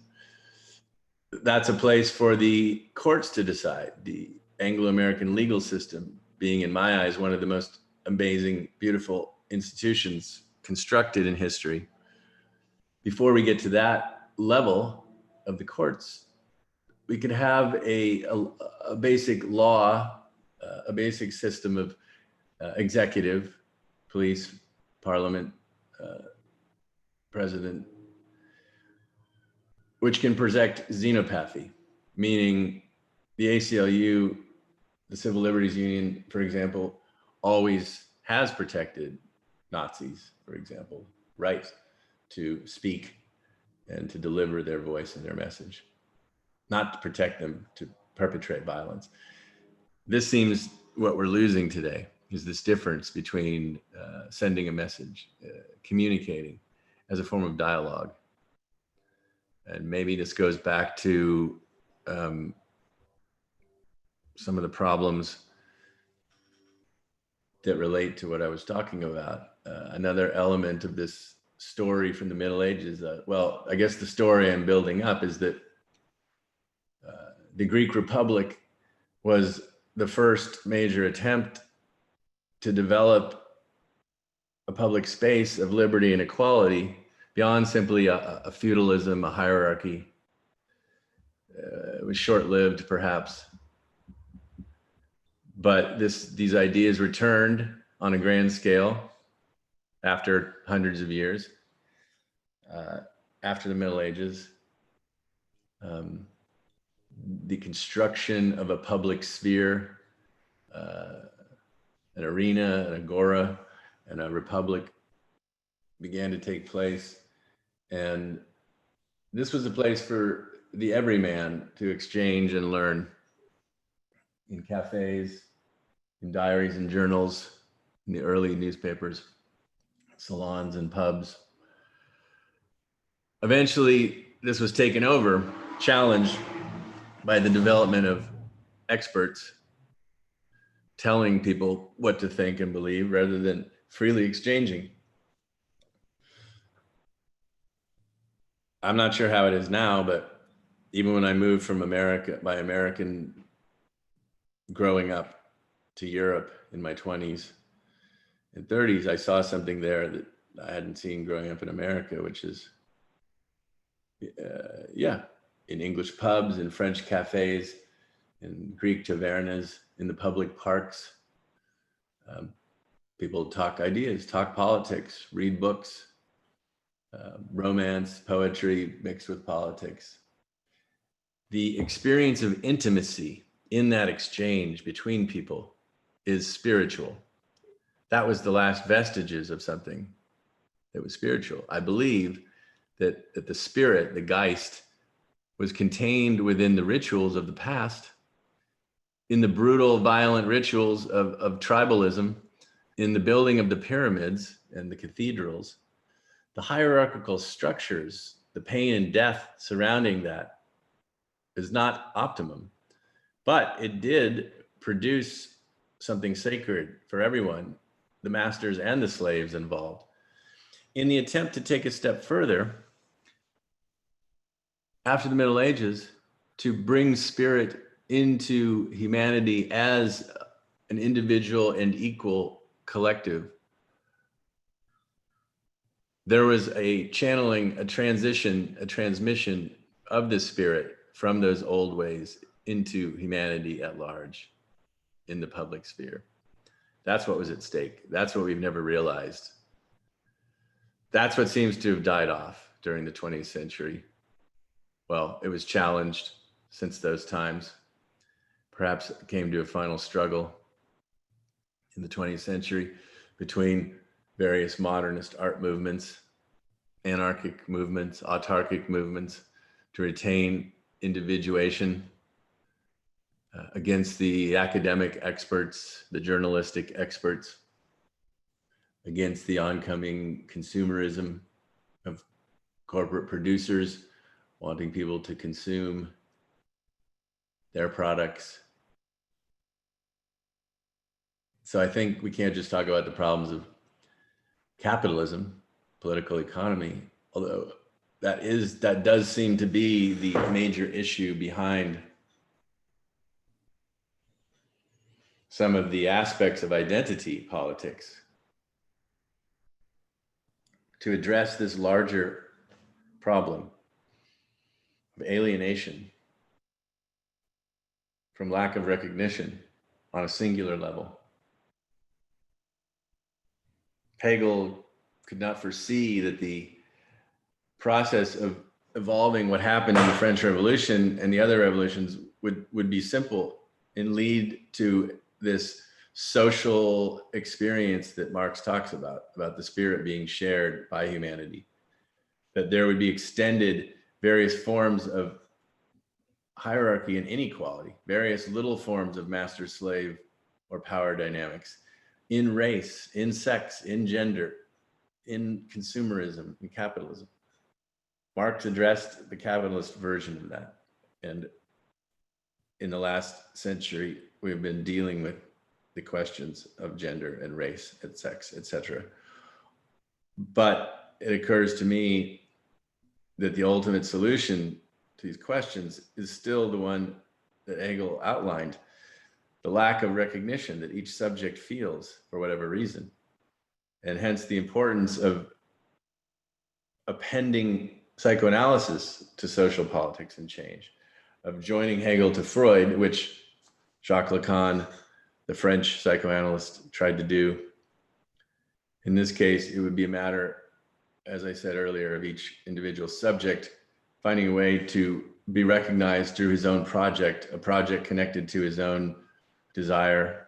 That's a place for the courts to decide. The Anglo-American legal system being, in my eyes, one of the most amazing, beautiful institutions constructed in history. Before we get to that level of the courts, we could have a basic law, a basic system of executive, police, parliament, president, which can protect xenopathy, meaning the ACLU, the Civil Liberties Union, for example, always has protected Nazis, for example, right to speak and to deliver their voice and their message, not to protect them to perpetrate violence. This seems what we're losing today, is this difference between sending a message, communicating as a form of dialogue. And maybe this goes back to some of the problems that relate to what I was talking about. Another element of this story from the Middle Ages, well, I guess the story I'm building up is that the Greek Republic was the first major attempt to develop a public space of liberty and equality beyond simply a feudalism, a hierarchy. It was short-lived, perhaps, but these ideas returned on a grand scale after hundreds of years, after the Middle Ages. The construction of a public sphere, an arena, an agora, and a republic began to take place. And this was a place for the everyman to exchange and learn in cafes, in diaries and journals, in the early newspapers, salons and pubs. Eventually, this was taken over, challenged by the development of experts telling people what to think and believe rather than freely exchanging. I'm not sure how it is now, but even when I moved from America, my American growing up to Europe in my 20s and 30s, I saw something there that I hadn't seen growing up in America, which is, in English pubs, in French cafes, in Greek tavernas, in the public parks. People talk ideas, talk politics, read books, romance, poetry mixed with politics. The experience of intimacy in that exchange between people is spiritual. That was the last vestiges of something that was spiritual. I believe that the spirit, the Geist, was contained within the rituals of the past, in the brutal, violent rituals of tribalism, in the building of the pyramids and the cathedrals, the hierarchical structures, the pain and death surrounding that is not optimum, but it did produce something sacred for everyone, the masters and the slaves involved. In the attempt to take a step further, after the Middle Ages, to bring spirit into humanity as an individual and equal collective, there was a channeling, a transition, a transmission of the spirit from those old ways into humanity at large in the public sphere. That's what was at stake. That's what we've never realized. That's what seems to have died off during the 20th century. Well, it was challenged since those times. Perhaps it came to a final struggle in the 20th century between various modernist art movements, anarchic movements, autarkic movements to retain individuation against the academic experts, the journalistic experts, against the oncoming consumerism of corporate producers wanting people to consume their products. So I think we can't just talk about the problems of capitalism, political economy, although that does seem to be the major issue behind some of the aspects of identity politics. To address this larger problem of alienation from lack of recognition on a singular level. Hegel could not foresee that the process of evolving what happened in the French Revolution and the other revolutions would be simple and lead to this social experience that Marx talks about the spirit being shared by humanity, that there would be extended various forms of hierarchy and inequality, various little forms of master-slave or power dynamics in race, in sex, in gender, in consumerism, in capitalism. Marx addressed the capitalist version of that. And in the last century, we've been dealing with the questions of gender and race and sex, etc. But it occurs to me that the ultimate solution to these questions is still the one that Hegel outlined. the lack of recognition that each subject feels for whatever reason. And hence the importance of appending psychoanalysis to social politics and change, of joining Hegel to Freud, which Jacques Lacan, the French psychoanalyst, tried to do. In this case, it would be a matter, as I said earlier, of each individual subject finding a way to be recognized through his own project, a project connected to his own desire.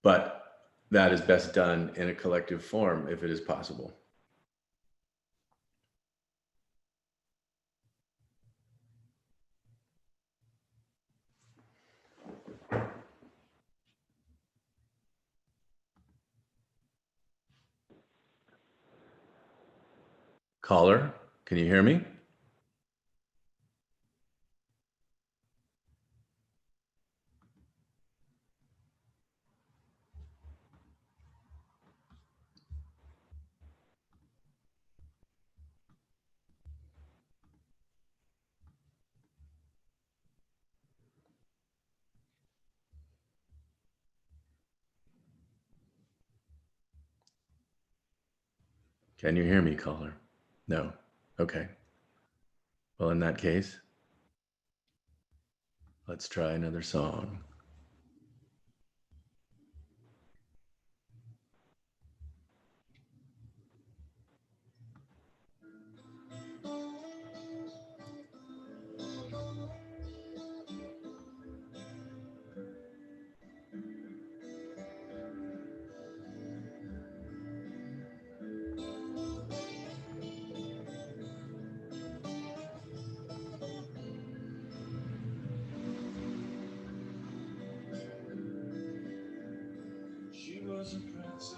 But that is best done in a collective form if it is possible. Caller, can you hear me? Can you hear me, caller? No. Okay. Well, in that case, let's try another song. She was a princess,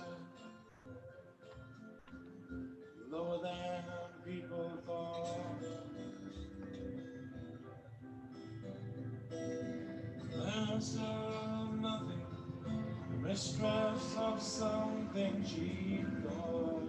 lower than people thought. Master of nothing, mistress of something she thought.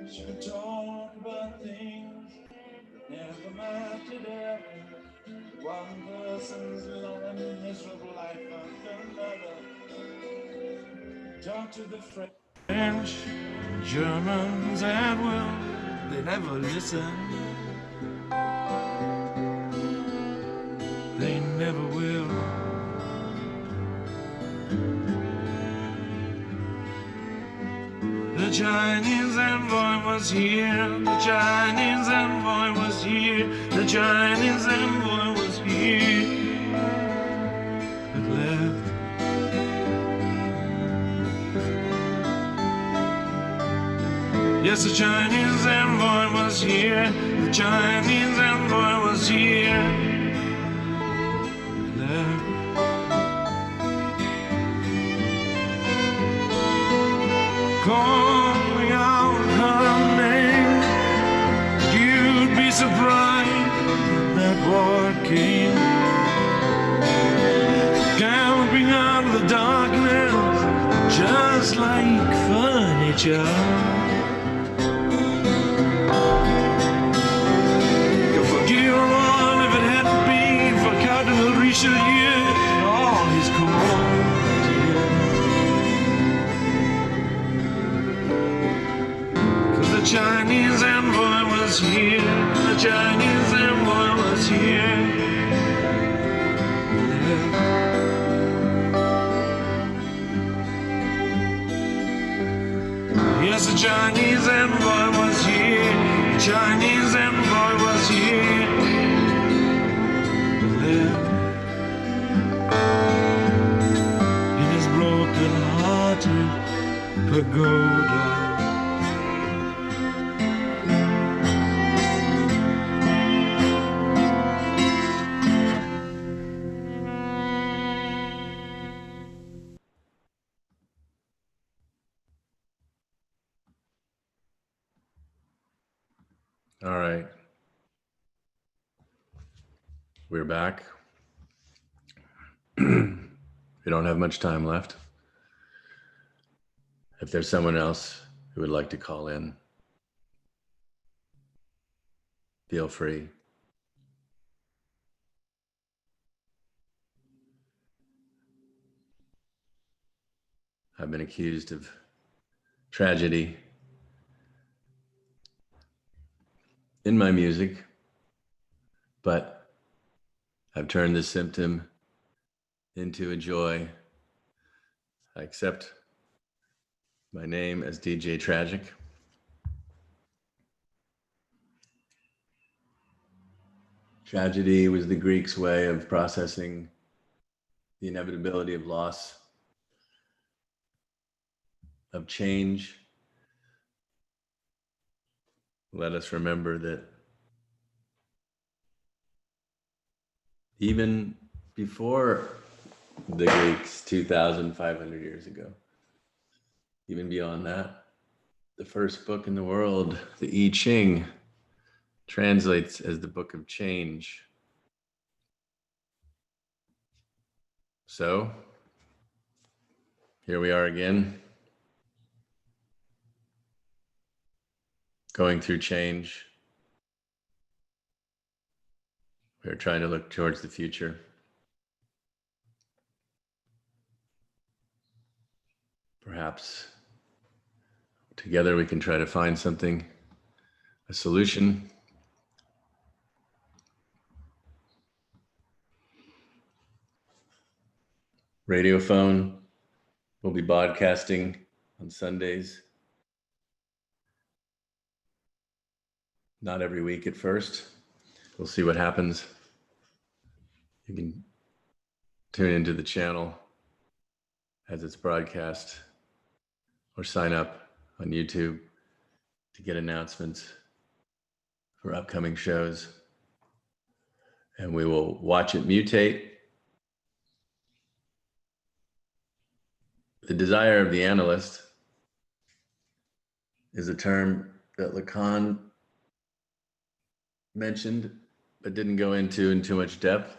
She could talk about things that never mattered ever. One person's long and miserable life after another. Talk to the French, Germans at will, they never listen. They never will. The Chinese envoy was here, the Chinese envoy was here, the Chinese envoy was here, but left. Yes, the Chinese envoy was here, the Chinese envoy was here, but left. Calling out her name, you'd be surprised that what came, galloping out of the darkness, just like furniture. Could forgive all if it hadn't been for Cardinal Richelieu and all his court. The Chinese envoy was here, the Chinese envoy was here. Yes, the Chinese envoy was here, the Chinese envoy was here. In his broken-hearted pagoda. All right. We're back. We don't have much time left. If there's someone else who would like to call in, feel free. I've been accused of tragedy in my music, but I've turned this symptom into a joy. I accept my name as DJ Tragic. Tragedy was the Greeks' way of processing the inevitability of loss, of change. Let us remember that even before the Greeks 2,500 years ago, even beyond that, the first book in the world, the I Ching, translates as the book of change. So, here we are again, going through change. We're trying to look towards the future. Perhaps together we can try to find something, a solution. Radiophone will be broadcasting on Sundays. Not every week at first. We'll see what happens. You can tune into the channel as it's broadcast or sign up on YouTube to get announcements for upcoming shows. And we will watch it mutate. The desire of the analyst is a term that Lacan mentioned, but didn't go into in too much depth.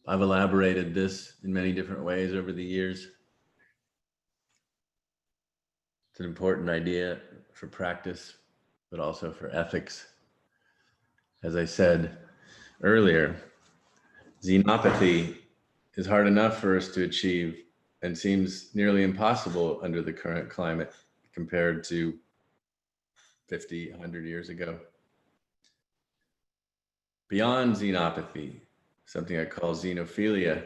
I've elaborated this in many different ways over the years. It's an important idea for practice, but also for ethics. As I said earlier, xenopathy is hard enough for us to achieve and seems nearly impossible under the current climate compared to 50, 100 years ago. Beyond xenopathy, something I call xenophilia,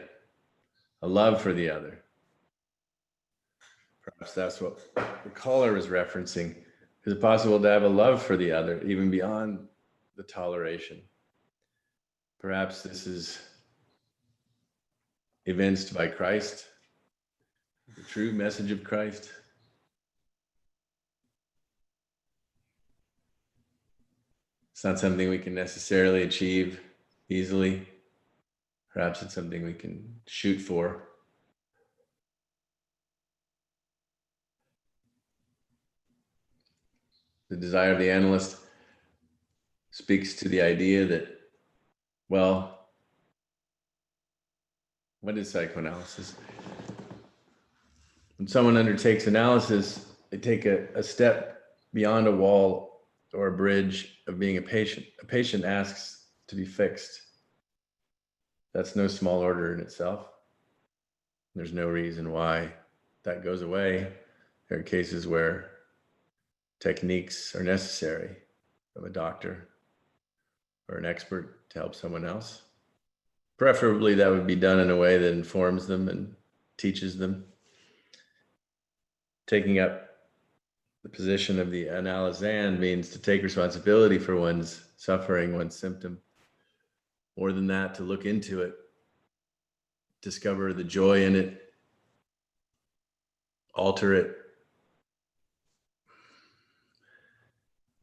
a love for the other. Perhaps that's what the caller was referencing. Is it possible to have a love for the other, even beyond the toleration? Perhaps this is evinced by Christ, the true message of Christ. It's not something we can necessarily achieve easily. Perhaps it's something we can shoot for. The desire of the analyst speaks to the idea that, well, what is psychoanalysis? When someone undertakes analysis, they take a step beyond a wall or a bridge of being a patient. A patient asks to be fixed. That's no small order in itself. There's no reason why that goes away. There are cases where techniques are necessary of a doctor or an expert to help someone else. Preferably that would be done in a way that informs them and teaches them. Taking up the position of the analysand means to take responsibility for one's suffering, one's symptom. More than that, to look into it, discover the joy in it, alter it.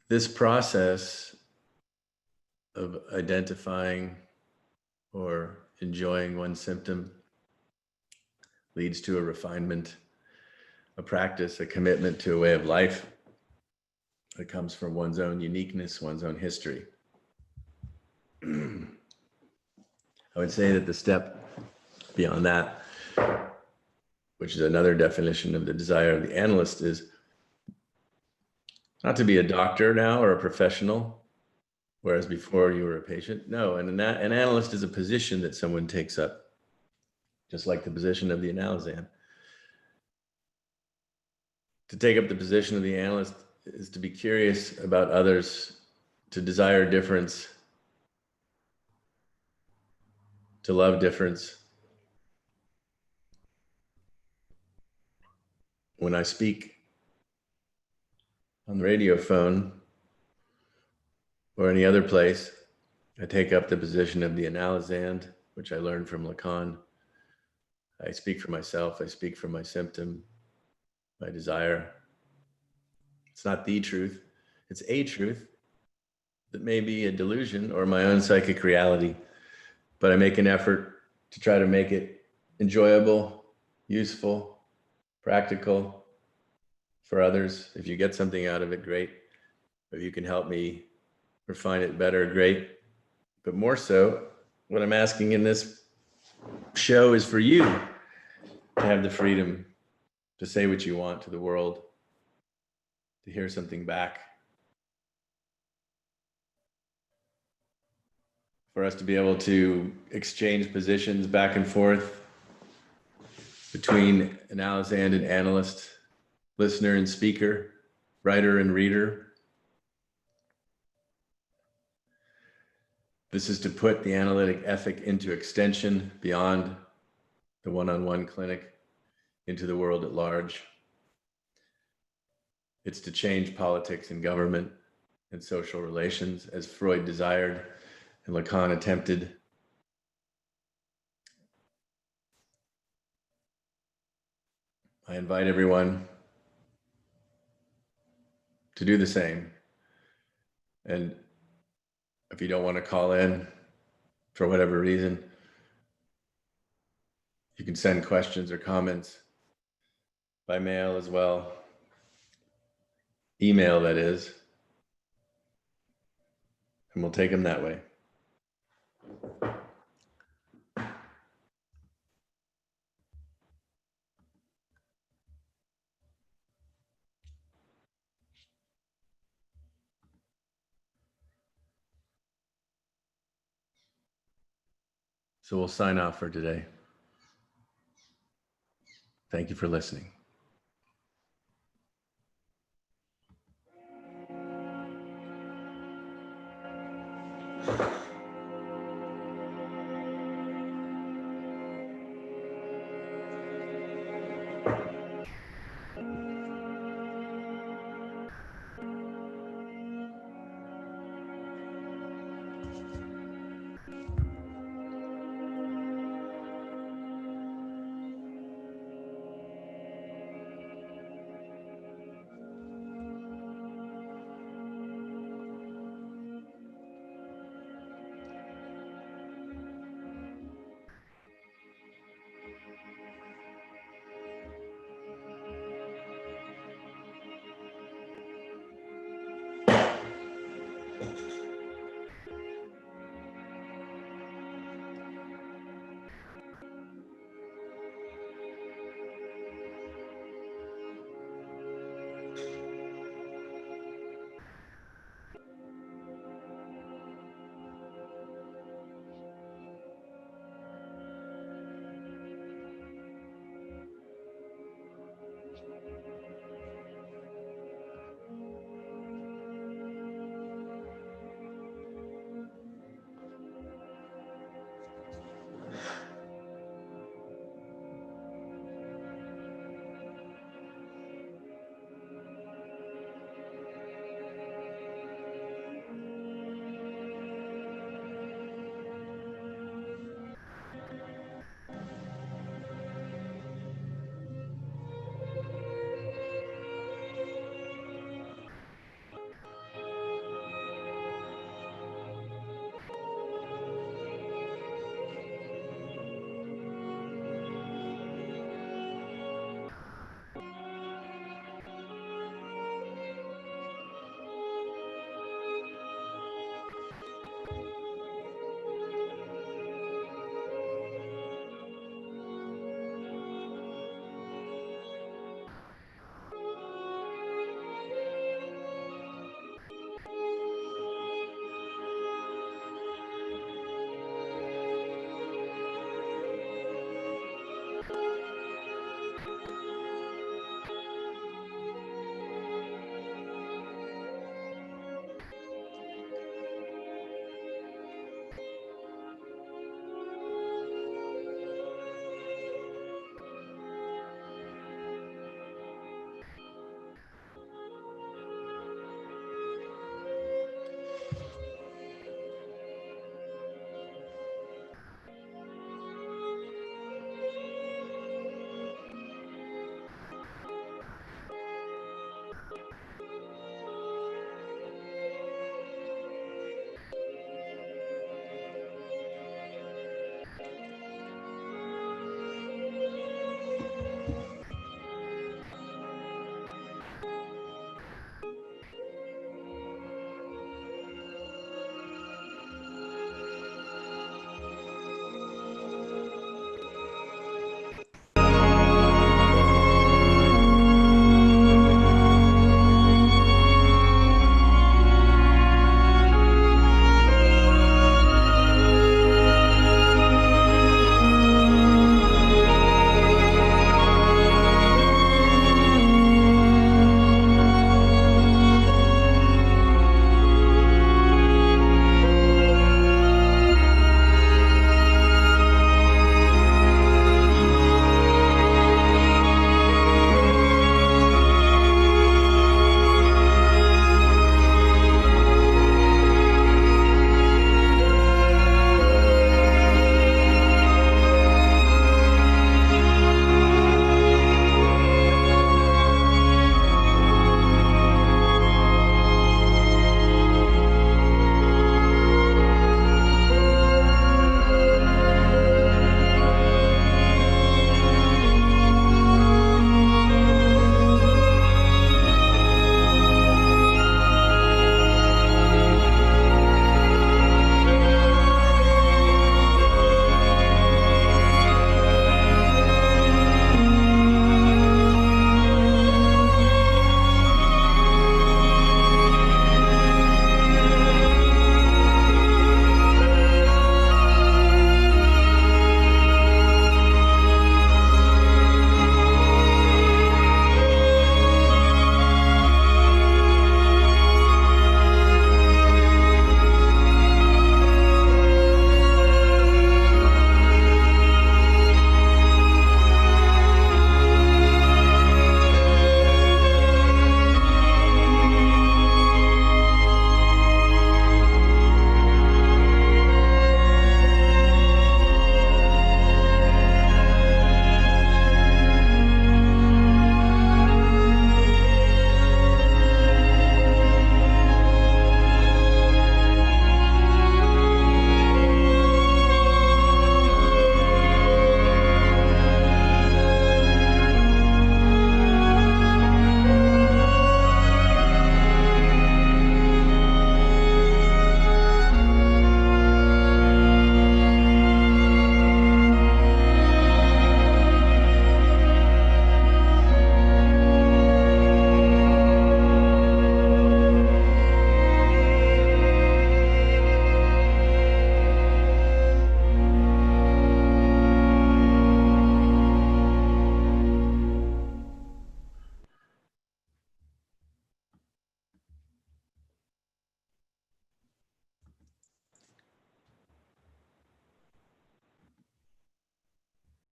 This process of identifying or enjoying one's symptom leads to a refinement, a practice, a commitment to a way of life that comes from one's own uniqueness, one's own history. I would say that the step beyond that, which is another definition of the desire of the analyst, is not to be a doctor now or a professional, whereas before you were a patient. No, an analyst is a position that someone takes up, just like the position of the analysan. To take up the position of the analyst is to be curious about others, to desire difference, to love difference. When I speak on the radiophone or any other place, I take up the position of the analysan, which I learned from Lacan. I speak for myself. I speak for my symptom, my desire. It's not the truth. It's a truth that may be a delusion or my own psychic reality, but I make an effort to try to make it enjoyable, useful, practical for others. If you get something out of it, great. If you can help me refine it better, great. But more so, what I'm asking in this show is for you to have the freedom to say what you want to the world, to hear something back, for us to be able to exchange positions back and forth between analysan and analyst, listener and speaker, writer and reader. This is to put the analytic ethic into extension beyond the one-on-one clinic into the world at large. It's to change politics and government and social relations as Freud desired and Lacan attempted. I invite everyone to do the same. And if you don't want to call in for whatever reason, you can send questions or comments by mail as well. Email, that is. And we'll take them that way. So we'll sign off for today. Thank you for listening.